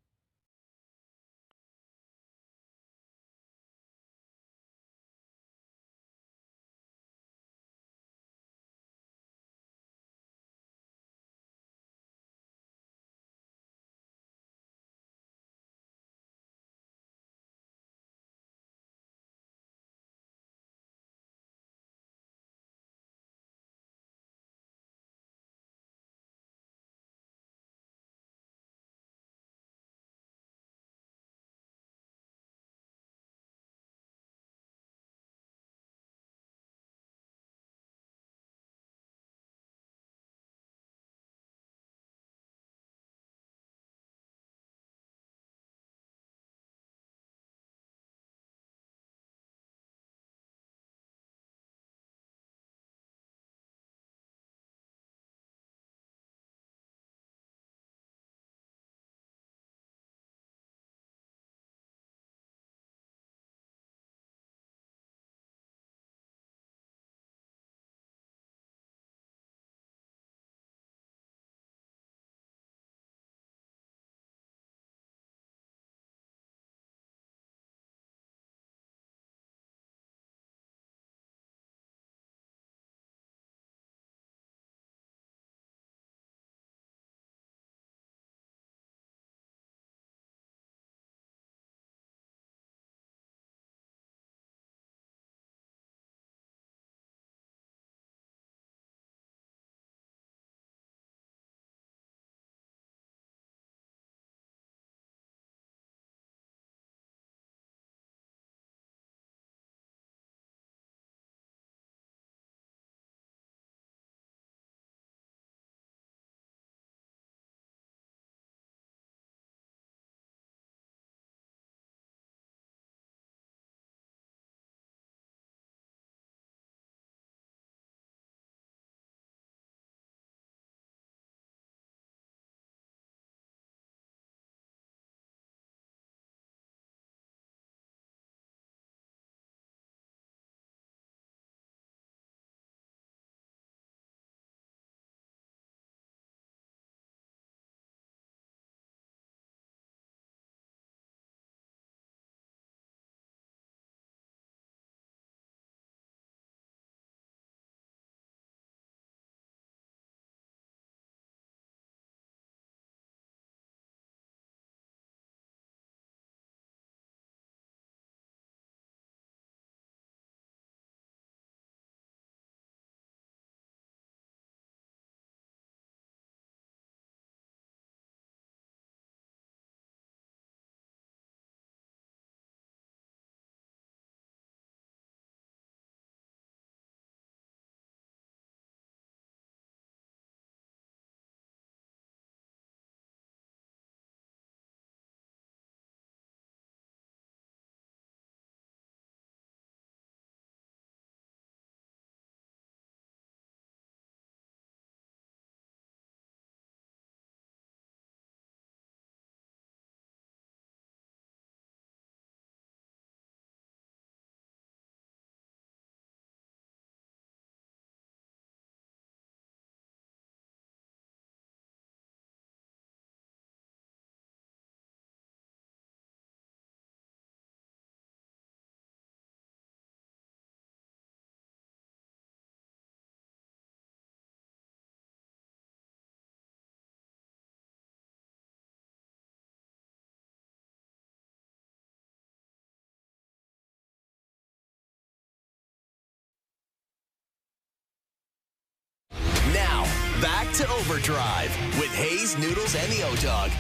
to Overdrive with Hayes, Noodles, and the O-Dog.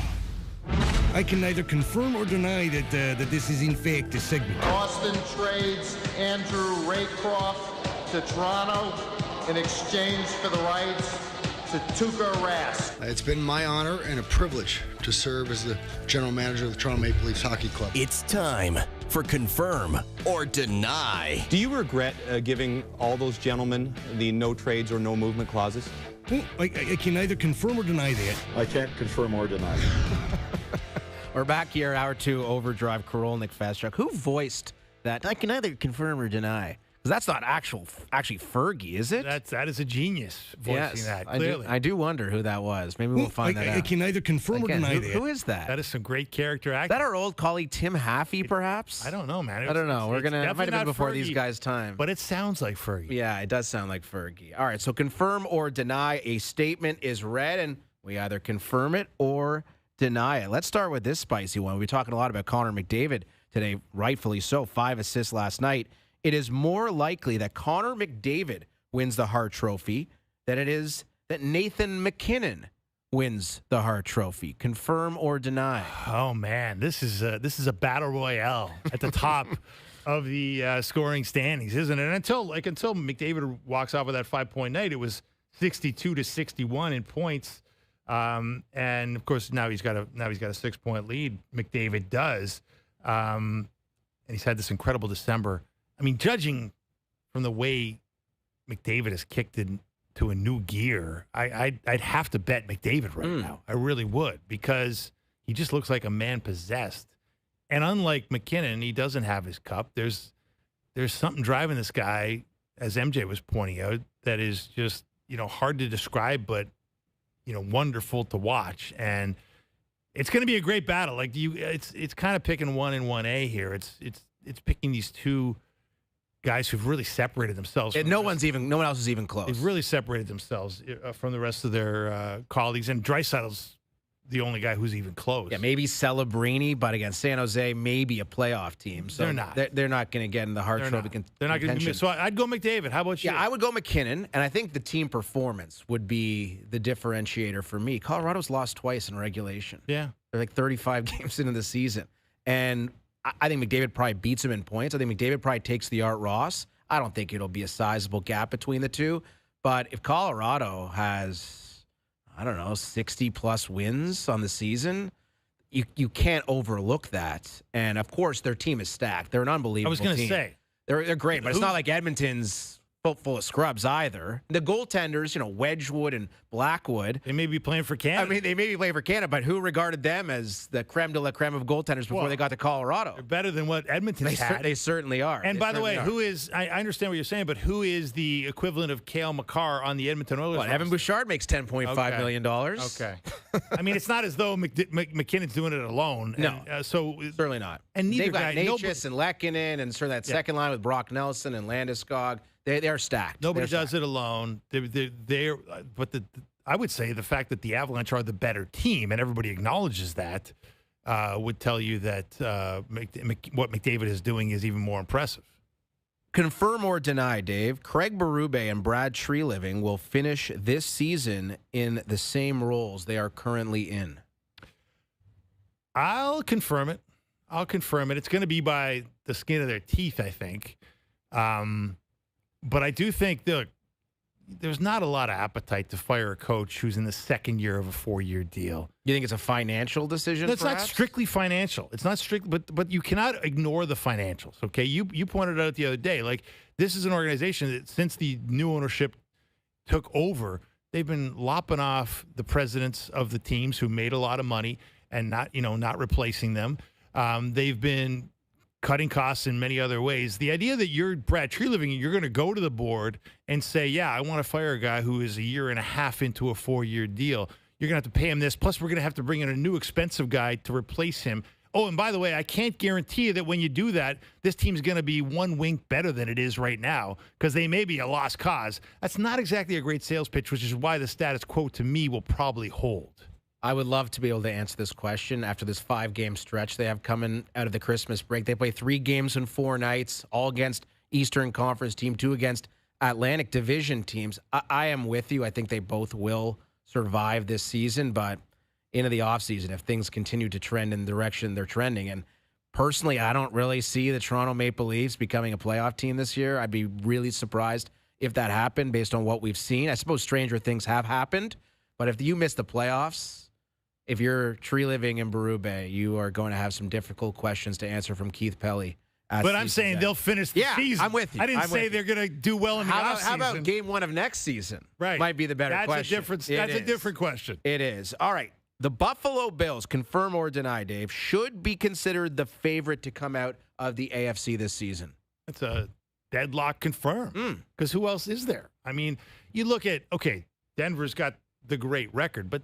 I can neither confirm or deny that this is in fact a segment.
Boston trades Andrew Raycroft to Toronto in exchange for the rights to Tuukka Rask.
It's been my honor and a privilege to serve as the general manager of the Toronto Maple Leafs Hockey Club.
It's time for Confirm or Deny.
Do you regret giving all those gentlemen the no trades or no movement clauses?
Well, I can neither confirm or deny that.
I can't confirm or deny.
We're back here, hour 2, Overdrive, Korolnik, Fast Truck. Who voiced that? I can either confirm or deny. Because that's not actually Fergie, is it?
That is a genius voicing that, clearly.
I do wonder who that was. Maybe we'll find that out.
I can neither confirm or deny that.
Who is that?
That is some great character acting.
Is that our old colleague Tim Haffey, perhaps?
I don't know, man.
I don't know. It might have been before
Fergie,
these guys' time.
But it sounds like Fergie.
Yeah, it does sound like Fergie. All right, so confirm or deny. A statement is read, and we either confirm it or deny it. Let's start with this spicy one. We've been talking a lot about Connor McDavid today, rightfully so. 5 assists last night. It is more likely that Connor McDavid wins the Hart Trophy than it is that Nathan McKinnon wins the Hart Trophy. Confirm or deny?
Oh man, this is a battle royale at the top of the scoring standings, isn't it? And until McDavid walks off with that 5-point night, it was 62-61 in points. And of course now he's got a 6-point lead. McDavid does, and he's had this incredible December. I mean, judging from the way McDavid has kicked into a new gear, I'd have to bet McDavid right now. I really would, because he just looks like a man possessed. And unlike McKinnon, he doesn't have his cup. There's something driving this guy, as MJ was pointing out, that is just hard to describe, but wonderful to watch. And it's going to be a great battle. Like it's kind of picking 1 and 1A here. It's picking these two guys who've really separated themselves.
No one else is even close.
They've really separated themselves from the rest of their colleagues. And Draisaitl's the only guy who's even close.
Yeah, maybe Celebrini, but against San Jose, maybe a playoff team. So
they're not.
They're not going to get in the Hart Trophy.
They're not going to. So I'd go McDavid. How about you?
Yeah, I would go McKinnon, and I think the team performance would be the differentiator for me. Colorado's lost twice in regulation.
Yeah,
they're like 35 games into the season, and I think McDavid probably beats him in points. I think McDavid probably takes the Art Ross. I don't think it'll be a sizable gap between the two. But if Colorado has, 60-plus wins on the season, you can't overlook that. And, of course, their team is stacked. They're an unbelievable team.
I was going to say.
They're great, but it's not like Edmonton's full of scrubs either. The goaltenders, Wedgwood and Blackwood.
They may be playing for Canada.
I mean, they may be playing for Canada, but who regarded them as the creme de la creme of goaltenders before they got to Colorado?
They're better than what Edmonton's had.
They certainly are.
And by the way, who is, I understand what you're saying, but who is the equivalent of Cale Makar on the Edmonton Oilers?
Well, Evan Bouchard makes $10.5 million.
Okay. I mean, it's not as though McKinnon's doing it alone.
No.
So
certainly not.
And neither
they've got
guy.
Natchez and Lehkonen and sort of that second line with Brock Nelson and Landeskog. They're stacked.
Nobody does it alone. I would say the fact that the Avalanche are the better team, and everybody acknowledges that, would tell you that what McDavid is doing is even more impressive.
Confirm or deny, Dave, Craig Berube and Brad Treliving will finish this season in the same roles they are currently in.
I'll confirm it. It's going to be by the skin of their teeth, I think. But I do think there's not a lot of appetite to fire a coach who's in the second year of a 4-year deal.
You think it's a financial decision?
It's not strictly financial. It's not strict, but you cannot ignore the financials. Okay, you pointed out the other day, like this is an organization that since the new ownership took over, they've been lopping off the presidents of the teams who made a lot of money and not replacing them. They've been cutting costs in many other ways. The idea that you're Brad Treliving and you're going to go to the board and say, yeah, I want to fire a guy who is a year and a half into a 4-year deal. You're going to have to pay him this. Plus, we're going to have to bring in a new expensive guy to replace him. Oh, and by the way, I can't guarantee you that when you do that, this team's going to be one wink better than it is right now because they may be a lost cause. That's not exactly a great sales pitch, which is why the status quo to me will probably hold.
I would love to be able to answer this question after this 5-game stretch they have coming out of the Christmas break. They play 3 games in 4 nights, all against Eastern Conference team, 2 against Atlantic Division teams. I am with you. I think they both will survive this season, but into the offseason, if things continue to trend in the direction they're trending. And personally, I don't really see the Toronto Maple Leafs becoming a playoff team this year. I'd be really surprised if that happened based on what we've seen. I suppose stranger things have happened, but if you miss the playoffs, if you're tree living in Berube, you are going to have some difficult questions to answer from Keith Pelly.
But I'm saying they'll finish the season.
I'm with you.
I didn't say they're going to do well in the offseason.
How about game one of next season?
Right.
Might be the better question.
That's a different question.
It is. All right. The Buffalo Bills, confirm or deny, Dave, should be considered the favorite to come out of the AFC this season.
It's a deadlock confirmed. Because who else is there? I mean, you look at, Denver's got the great record, but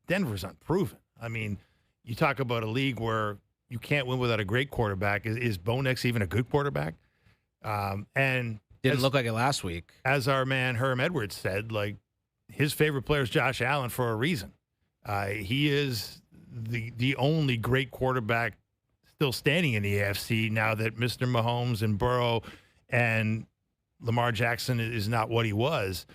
Denver's unproven. I mean, you talk about a league where you can't win without a great quarterback. Is Bo Nix even a good quarterback? And
didn't look like it last week.
As our man Herm Edwards said, like, his favorite player is Josh Allen for a reason. He is the only great quarterback still standing in the AFC now that Mr. Mahomes and Burrow and Lamar Jackson is not what he was.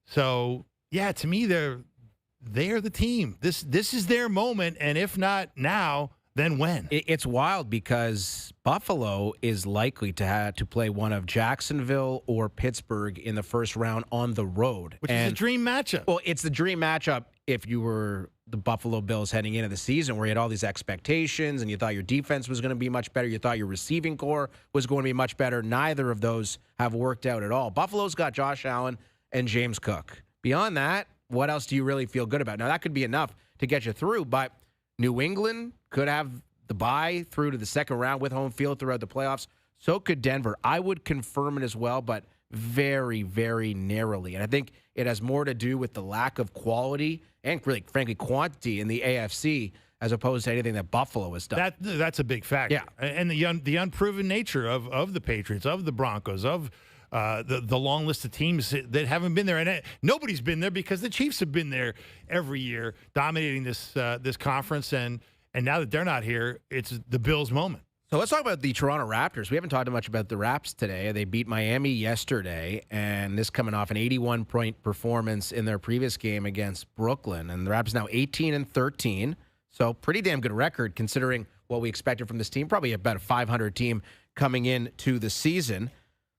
So, yeah, to me, they are the team. This is their moment, and if not now, then when?
It's wild because Buffalo is likely to play one of Jacksonville or Pittsburgh in the first round on the road.
Which is a dream matchup.
Well, it's the dream matchup if you were the Buffalo Bills heading into the season where you had all these expectations and you thought your defense was going to be much better. You thought your receiving core was going to be much better. Neither of those have worked out at all. Buffalo's got Josh Allen and James Cook. Beyond that, what else do you really feel good about? Now, that could be enough to get you through, but New England could have the bye through to the second round with home field throughout the playoffs. So could Denver. I would confirm it as well, but very, very narrowly. And I think it has more to do with the lack of quality and, really, frankly, quantity in the AFC as opposed to anything that Buffalo has done.
That's a big factor.
Yeah.
And the unproven nature of the Patriots, of the Broncos, of the long list of teams that haven't been there. And nobody's been there because the Chiefs have been there every year, dominating this conference. And now that they're not here, it's the Bills' moment.
So let's talk about the Toronto Raptors. We haven't talked much about the Raps today. They beat Miami yesterday, and this coming off an 81-point performance in their previous game against Brooklyn. And the Raptors now 18-13, so pretty damn good record considering what we expected from this team. Probably about a 500 team coming into the season.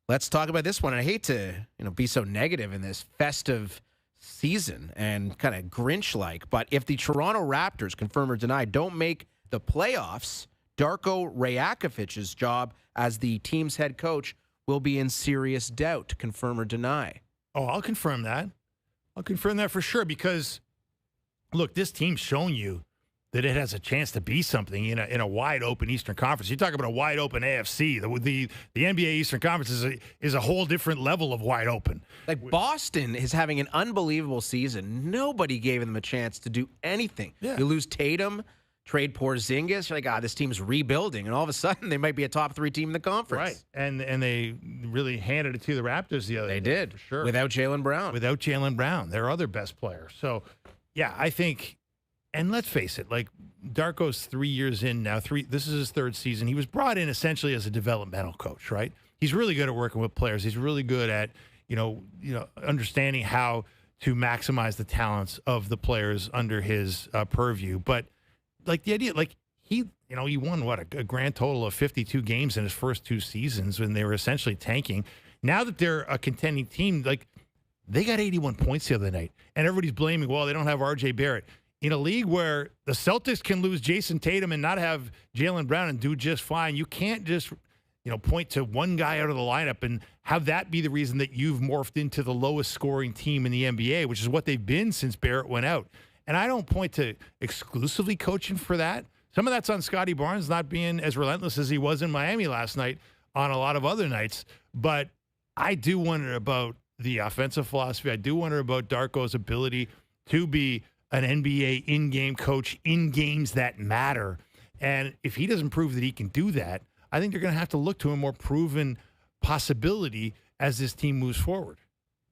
Let's talk about this one. I hate to be so negative in this festive season and kind of Grinch-like, but if the Toronto Raptors, confirm or deny, don't make the playoffs, Darko Rajakovic's job as the team's head coach will be in serious doubt, confirm or deny.
Oh, I'll confirm that. I'll confirm that for sure because, look, this team's shown you that it has a chance to be something in a wide open Eastern Conference. You talk about a wide open AFC. The NBA Eastern Conference is a whole different level of wide open.
Like Boston is having an unbelievable season. Nobody gave them a chance to do anything.
Yeah.
You lose Tatum, trade Porzingis. You're like, this team's rebuilding, and all of a sudden they might be a top 3 team in the conference.
Right, and they really handed it to the Raptors the other day.
They did,
for sure.
Without Jaylen Brown.
Their other best player. So, yeah, I think. And let's face it, like Darko's 3 years in now. This is his third season. He was brought in essentially as a developmental coach, right? He's really good at working with players. He's really good at understanding how to maximize the talents of the players under his purview. But like the idea, like he won a grand total of 52 games in his first 2 seasons when they were essentially tanking. Now that they're a contending team, like they got 81 points the other night, and everybody's blaming, well, they don't have R.J. Barrett. In a league where the Celtics can lose Jason Tatum and not have Jaylen Brown and do just fine, you can't just, point to one guy out of the lineup and have that be the reason that you've morphed into the lowest scoring team in the NBA, which is what they've been since Barrett went out. And I don't point to exclusively coaching for that. Some of that's on Scotty Barnes not being as relentless as he was in Miami last night on a lot of other nights. But I do wonder about the offensive philosophy. I do wonder about Darko's ability to be an NBA in-game coach in games that matter. And if he doesn't prove that he can do that, I think they're going to have to look to a more proven possibility as this team moves forward.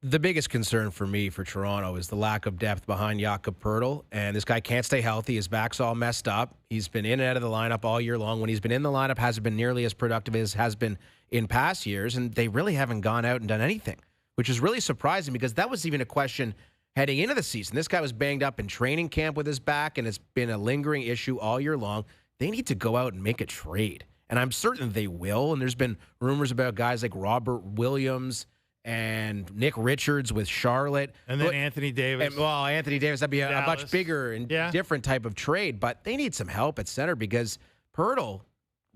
The biggest concern for me for Toronto is the lack of depth behind Jakob Poeltl, and this guy can't stay healthy. His back's all messed up. He's been in and out of the lineup all year long. When he's been in the lineup, hasn't been nearly as productive as has been in past years, and they really haven't gone out and done anything, which is really surprising because that was even a question heading into the season. This guy was banged up in training camp with his back, and it's been a lingering issue all year long. They need to go out and make a trade, and I'm certain they will. And there's been rumors about guys like Robert Williams and Nick Richards with Charlotte.
And then Anthony Davis.
Anthony Davis, that'd be a much bigger and different type of trade. But they need some help at center because Pirtle,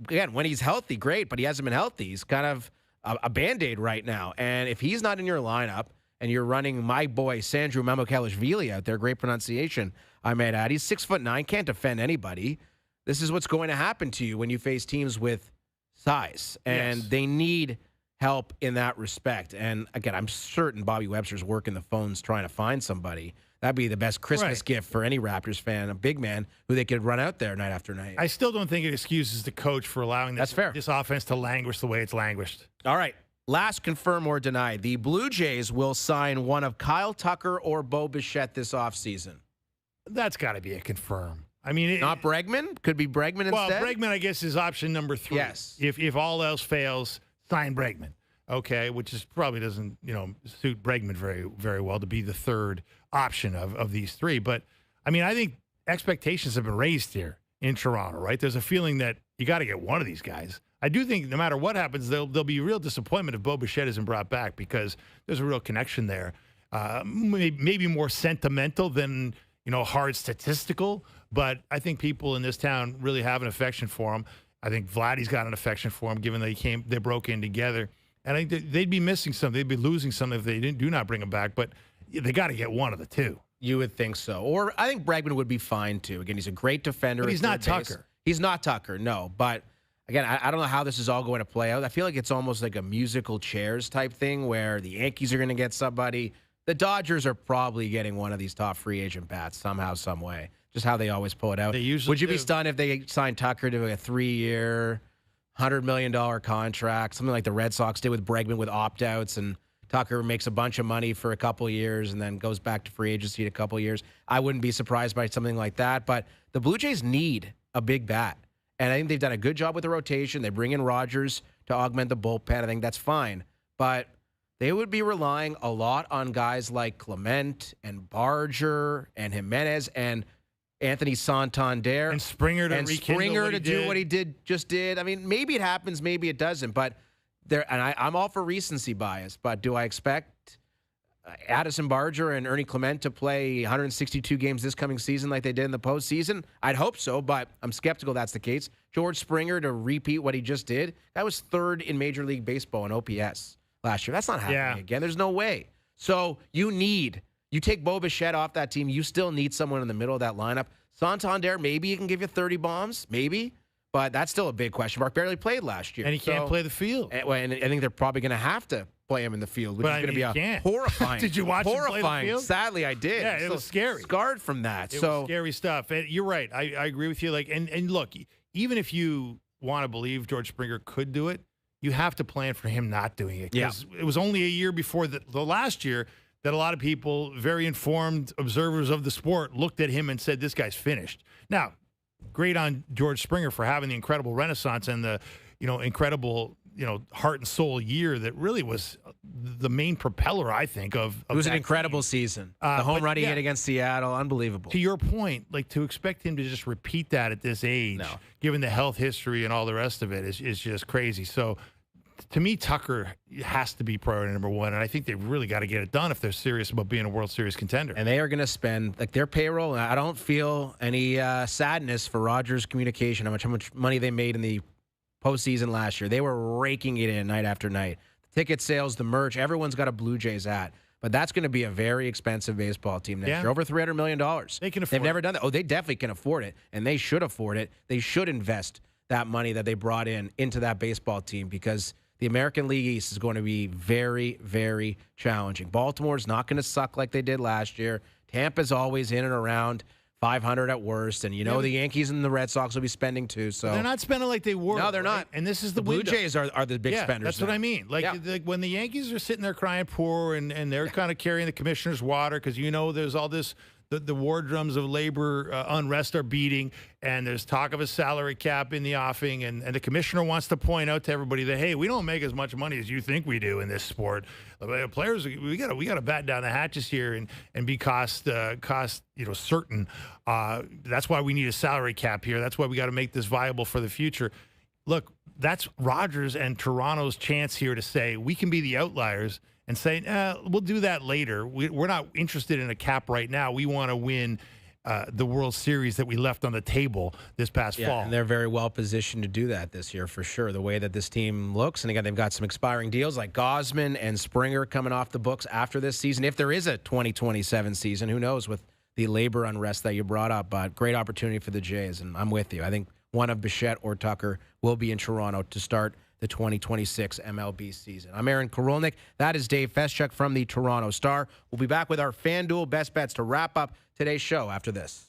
again, when he's healthy, great, but he hasn't been healthy. He's kind of a Band-Aid right now. And if he's not in your lineup and you're running my boy Sandro Mamukelashvili out there, great pronunciation, I might add, he's 6'9", can't defend anybody. This is what's going to happen to you when you face teams with size. And they need help in that respect. And again, I'm certain Bobby Webster's working the phones trying to find somebody. That'd be the best Christmas gift for any Raptors fan, a big man who they could run out there night after night.
I still don't think it excuses the coach for allowing this offense to languish the way it's languished.
All right. Last confirm or deny. The Blue Jays will sign one of Kyle Tucker or Bo Bichette this offseason.
That's got to be a confirm. I mean,
not Bregman? Could be Bregman instead?
Well, Bregman, I guess, is option number 3.
Yes.
If all else fails, sign Bregman. Okay, which is probably doesn't suit Bregman very, very well to be the third option of these 3. But, I mean, I think expectations have been raised here in Toronto, right? There's a feeling that you got to get one of these guys. I do think no matter what happens, there'll be real disappointment if Bo Bichette isn't brought back because there's a real connection there. Maybe more sentimental than, hard statistical, but I think people in this town really have an affection for him. I think Vladdy's got an affection for him, given they broke in together. And I think they'd be missing something. They'd be losing something if they do not bring him back. But they got to get one of the 2.
You would think so. Or I think Bregman would be fine, too. Again, he's a great defender.
But he's not Tucker.
He's not Tucker, no. But, again, I don't know how this is all going to play out. I feel like it's almost like a musical chairs type thing where the Yankees are going to get somebody. The Dodgers are probably getting one of these top free agent bats somehow, some way. Just how they always pull it out. Would you be stunned if they signed Tucker to a 3-year, $100 million contract, something like the Red Sox did with Bregman with opt-outs, and Tucker makes a bunch of money for a couple of years and then goes back to free agency in a couple of years? I wouldn't be surprised by something like that. But the Blue Jays need a big bat. And I think they've done a good job with the rotation. They bring in Rogers to augment the bullpen. I think that's fine. But they would be relying a lot on guys like Clement and Barger and Jimenez and Anthony Santander.
And Springer to
do what he just did. I mean, maybe it happens, maybe it doesn't. But I'm all for recency bias. But do I expect Addison Barger and Ernie Clement to play 162 games this coming season like they did in the postseason? I'd hope so, but I'm skeptical that's the case. George Springer to repeat what he just did. That was 3rd in Major League Baseball in OPS last year. That's not happening again. There's no way. So you take Bo Bichette off that team, you still need someone in the middle of that lineup. Santander, maybe he can give you 30 bombs, maybe. But that's still a big question mark. Barely played last year.
And he can't play the field.
And I think they're probably going to have to play him in the field, which is going to be horrifying.
Did you watch him play the field?
Sadly, I did.
Yeah, it was scary.
Scarred from that.
It was scary stuff. And you're right. I agree with you. And look, even if you want to believe George Springer could do it, you have to plan for him not doing it. Because it was only a year before the last year that a lot of people, very informed observers of the sport, looked at him and said, this guy's finished. Now, great on George Springer for having the incredible renaissance and the, incredible, heart and soul year that really was the main propeller, I think, of
it was an incredible season. The home run he hit against Seattle, unbelievable.
To your point, to expect him to just repeat that at this age, given the health history and all the rest of it, is just crazy. So, to me, Tucker has to be priority number 1, and I think they've really got to get it done if they're serious about being a World Series contender.
And they are going to spend their payroll. I don't feel any sadness for Rogers Communication, how much money they made in the postseason last year. They were raking it in night after night. The ticket sales, the merch, everyone's got a Blue Jays hat. But that's going to be a very expensive baseball team next year. Over $300 million.
They can afford it.
They've never done that. Oh, they definitely can afford it, and they should afford it. They should invest that money that they brought into that baseball team because the American League East is going to be very, very challenging. Baltimore's not going to suck like they did last year. Tampa's always in and around 500 at worst, and the Yankees and the Red Sox will be spending too. So
they're not spending like they were.
No, they're not.
And this is
the Blue Jays are the big spenders.
That's what I mean. Like when the Yankees are sitting there crying poor and they're kind of carrying the commissioner's water because there's all this the war drums of labor unrest are beating, and there's talk of a salary cap in the offing, and the commissioner wants to point out to everybody that, hey, we don't make as much money as you think we do in this sport. Players, we got to batten down the hatches here and be cost certain. That's why we need a salary cap here. That's why we got to make this viable for the future. Look, that's Rogers and Toronto's chance here to say we can be the outliers and say, we'll do that later. We're not interested in a cap right now. We want to win the World Series that we left on the table this past fall.
And they're very well positioned to do that this year for sure. The way that this team looks, and again, they've got some expiring deals like Gosman and Springer coming off the books after this season. If there is a 2027 season, who knows with the labor unrest that you brought up. But great opportunity for the Jays, and I'm with you. I think one of Bichette or Tucker will be in Toronto to start the 2026 MLB season. I'm Aaron Karolnik. That is Dave Feschuk from the Toronto Star. We'll be back with our FanDuel best bets to wrap up today's show after this.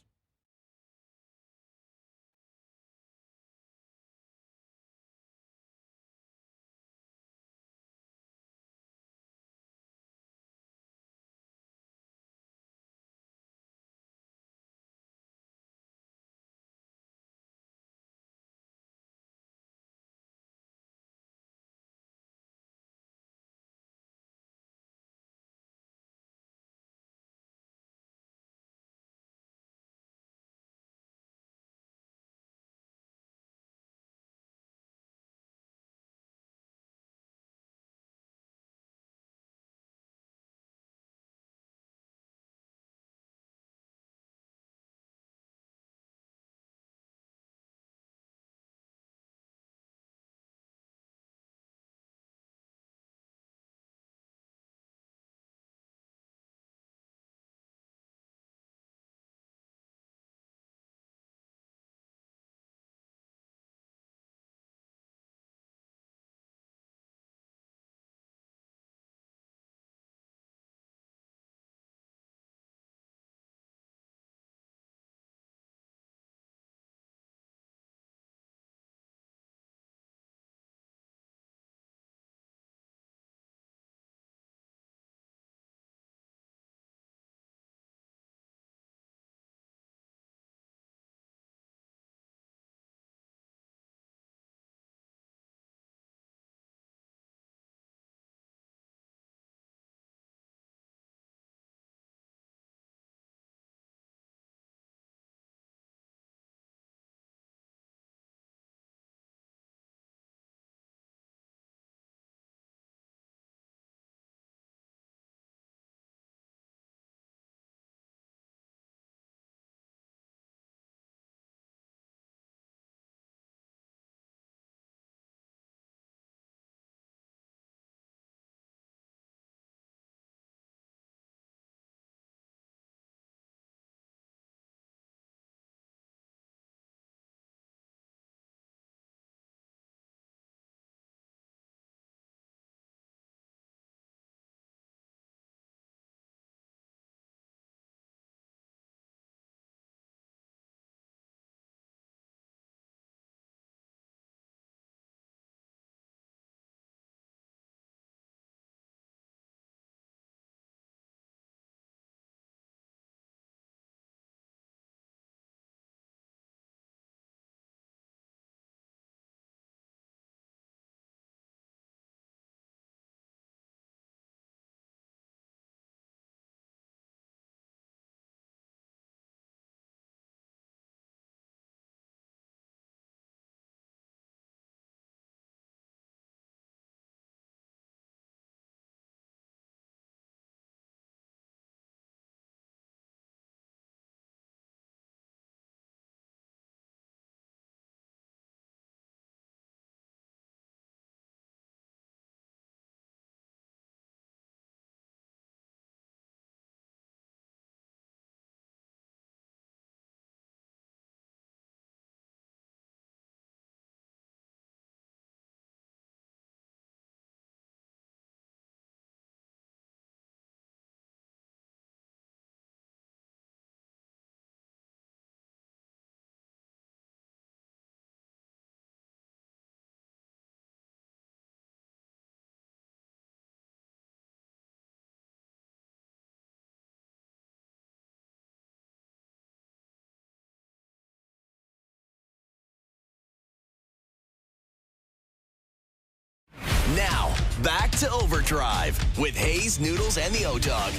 Now, back to Overdrive with Hayes, Noodles, and the O-Dog.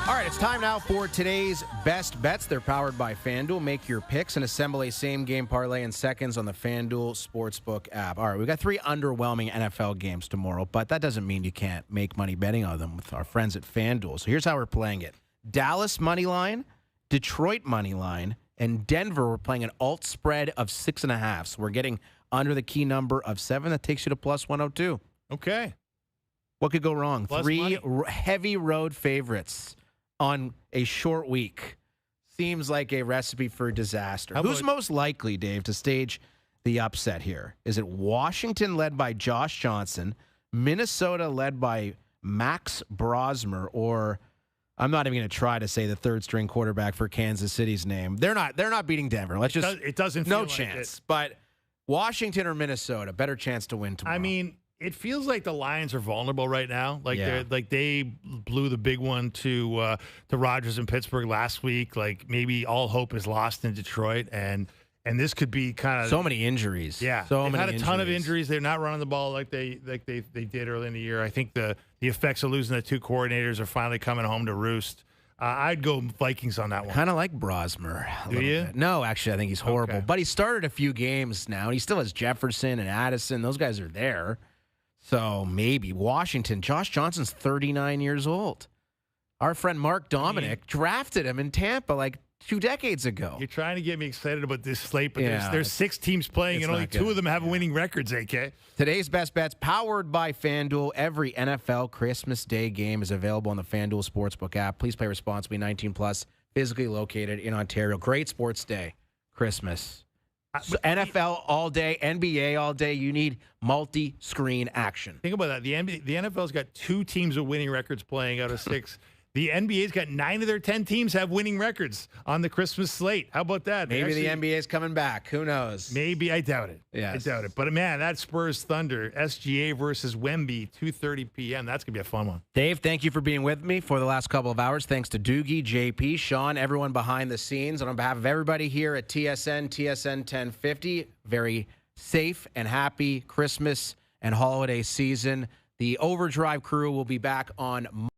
All right, it's time now for today's best bets. They're powered by FanDuel. Make your picks and assemble a same-game parlay in seconds on the FanDuel Sportsbook app. All right, we've got 3 underwhelming NFL games tomorrow, but that doesn't mean you can't make money betting on them with our friends at FanDuel. So here's how we're playing it. Dallas money line, Detroit money line, and Denver, we're playing an alt spread of 6.5. So we're getting under the key number of 7. That takes you to plus 102.
Okay.
What could go wrong?
Plus
3
money.
heavy road favorites on a short week. Seems like a recipe for disaster. Who's most likely, Dave, to stage the upset here? Is it Washington led by Josh Johnson, Minnesota led by Max Brosmer, or I'm not even going to try to say the third-string quarterback for Kansas City's name. They're not beating Denver.
It doesn't feel
no
like
chance.
it.
But Washington or Minnesota, better chance to win tomorrow.
I mean, it feels like the Lions are vulnerable right now. They blew the big one to Rodgers in Pittsburgh last week. Like maybe all hope is lost in Detroit, and this could be kind of
so many injuries.
Yeah, they've had a ton of injuries. They're not running the ball like they did early in the year. I think the effects of losing the 2 coordinators are finally coming home to roost. I'd go Vikings on that one.
Kind of like Brosmer.
Do you?
Bit. No, actually, I think he's horrible.
Okay.
But he started a few games now. He still has Jefferson and Addison. Those guys are there. So maybe Washington. Josh Johnson's 39 years old. Our friend Mark Dominic drafted him in Tampa like 2 decades ago.
You're trying to get me excited about this slate, but
Yeah,
there's 6 teams playing, and only 2 of them have winning records, AK.
Today's best bets powered by FanDuel. Every NFL Christmas Day game is available on the FanDuel Sportsbook app. Please play responsibly. 18 plus, physically located in Ontario. Great sports day, Christmas. NFL all day, NBA all day. You need multi-screen action.
Think about that. The NFL's got 2 teams with winning records playing out of 6. The NBA's got 9 of their 10 teams have winning records on the Christmas slate. How about that?
Maybe the NBA's coming back. Who knows?
Maybe. I doubt it.
Yes.
I doubt it. But, man, that Spurs Thunder, SGA versus Wemby, 2:30 p.m. That's going to be a fun one.
Dave, thank you for being with me for the last couple of hours. Thanks to Doogie, JP, Sean, everyone behind the scenes. And on behalf of everybody here at TSN 1050, very safe and happy Christmas and holiday season. The OverDrive crew will be back on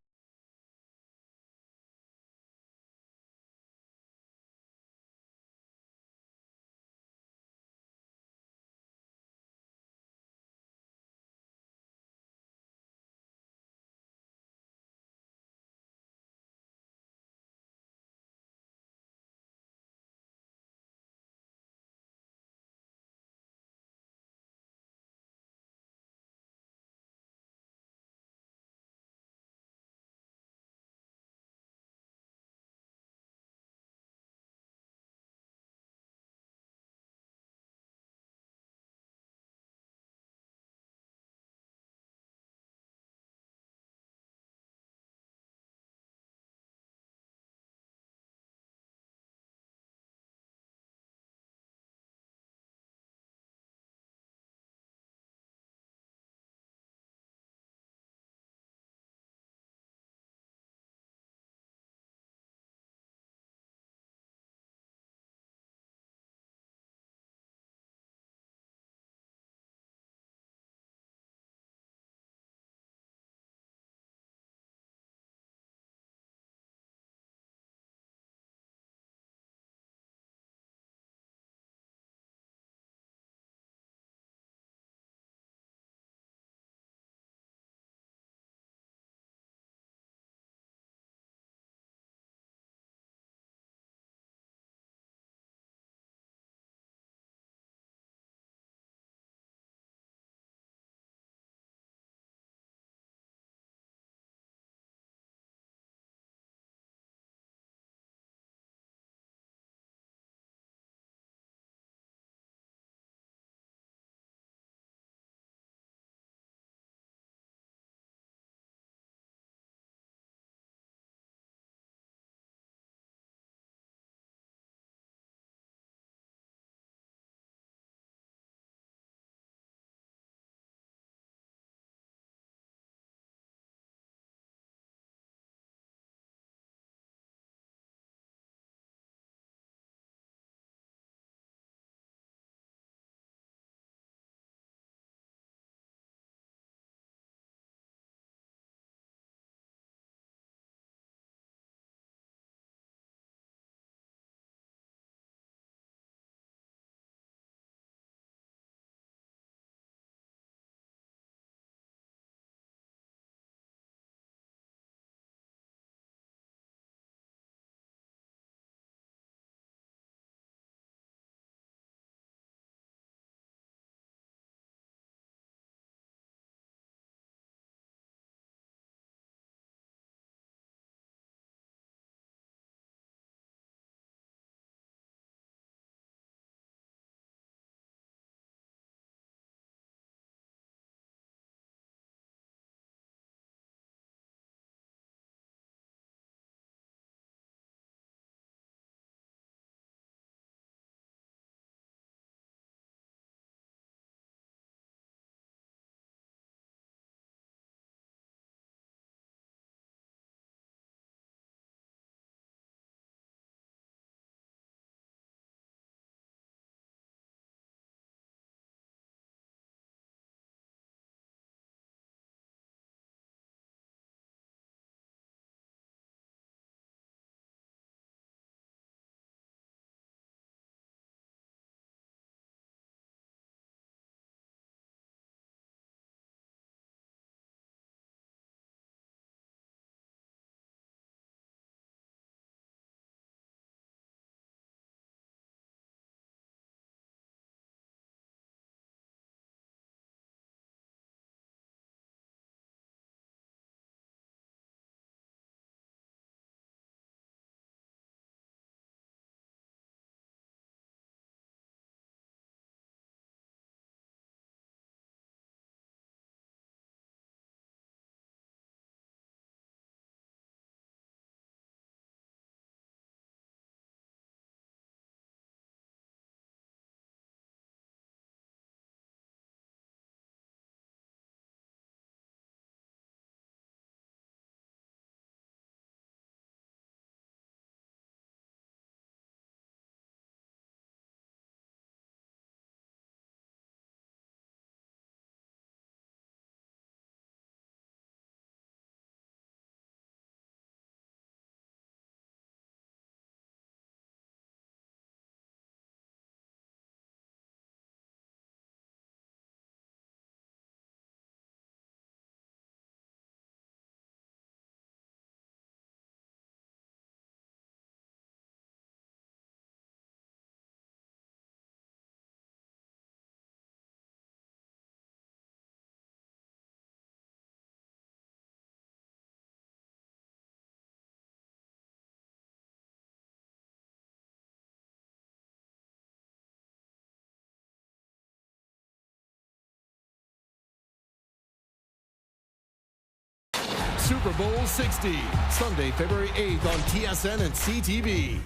Super Bowl 60, Sunday, February 8th on TSN and CTV.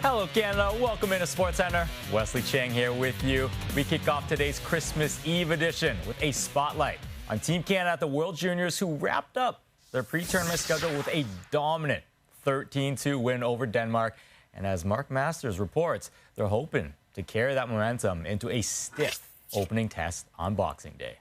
Hello, Canada. Welcome into SportsCenter. Wesley Chang here with you. We kick off today's Christmas Eve edition with a spotlight on Team Canada at the World Juniors, who wrapped up their pre-tournament schedule with a dominant 13-2 win over Denmark. And as Mark Masters reports, they're hoping to carry that momentum into a stiff opening test on Boxing Day.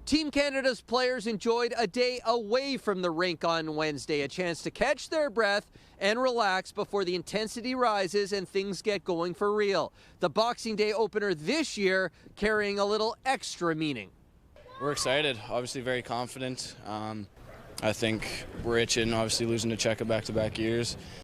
Team Canada's players enjoyed a day away from the rink on Wednesday, a chance to catch their breath and relax before the intensity rises and things get going for real. The Boxing Day opener this year carrying a little extra meaning.
We're excited, obviously very confident. I think we're itching, obviously losing to Czech back-to-back years.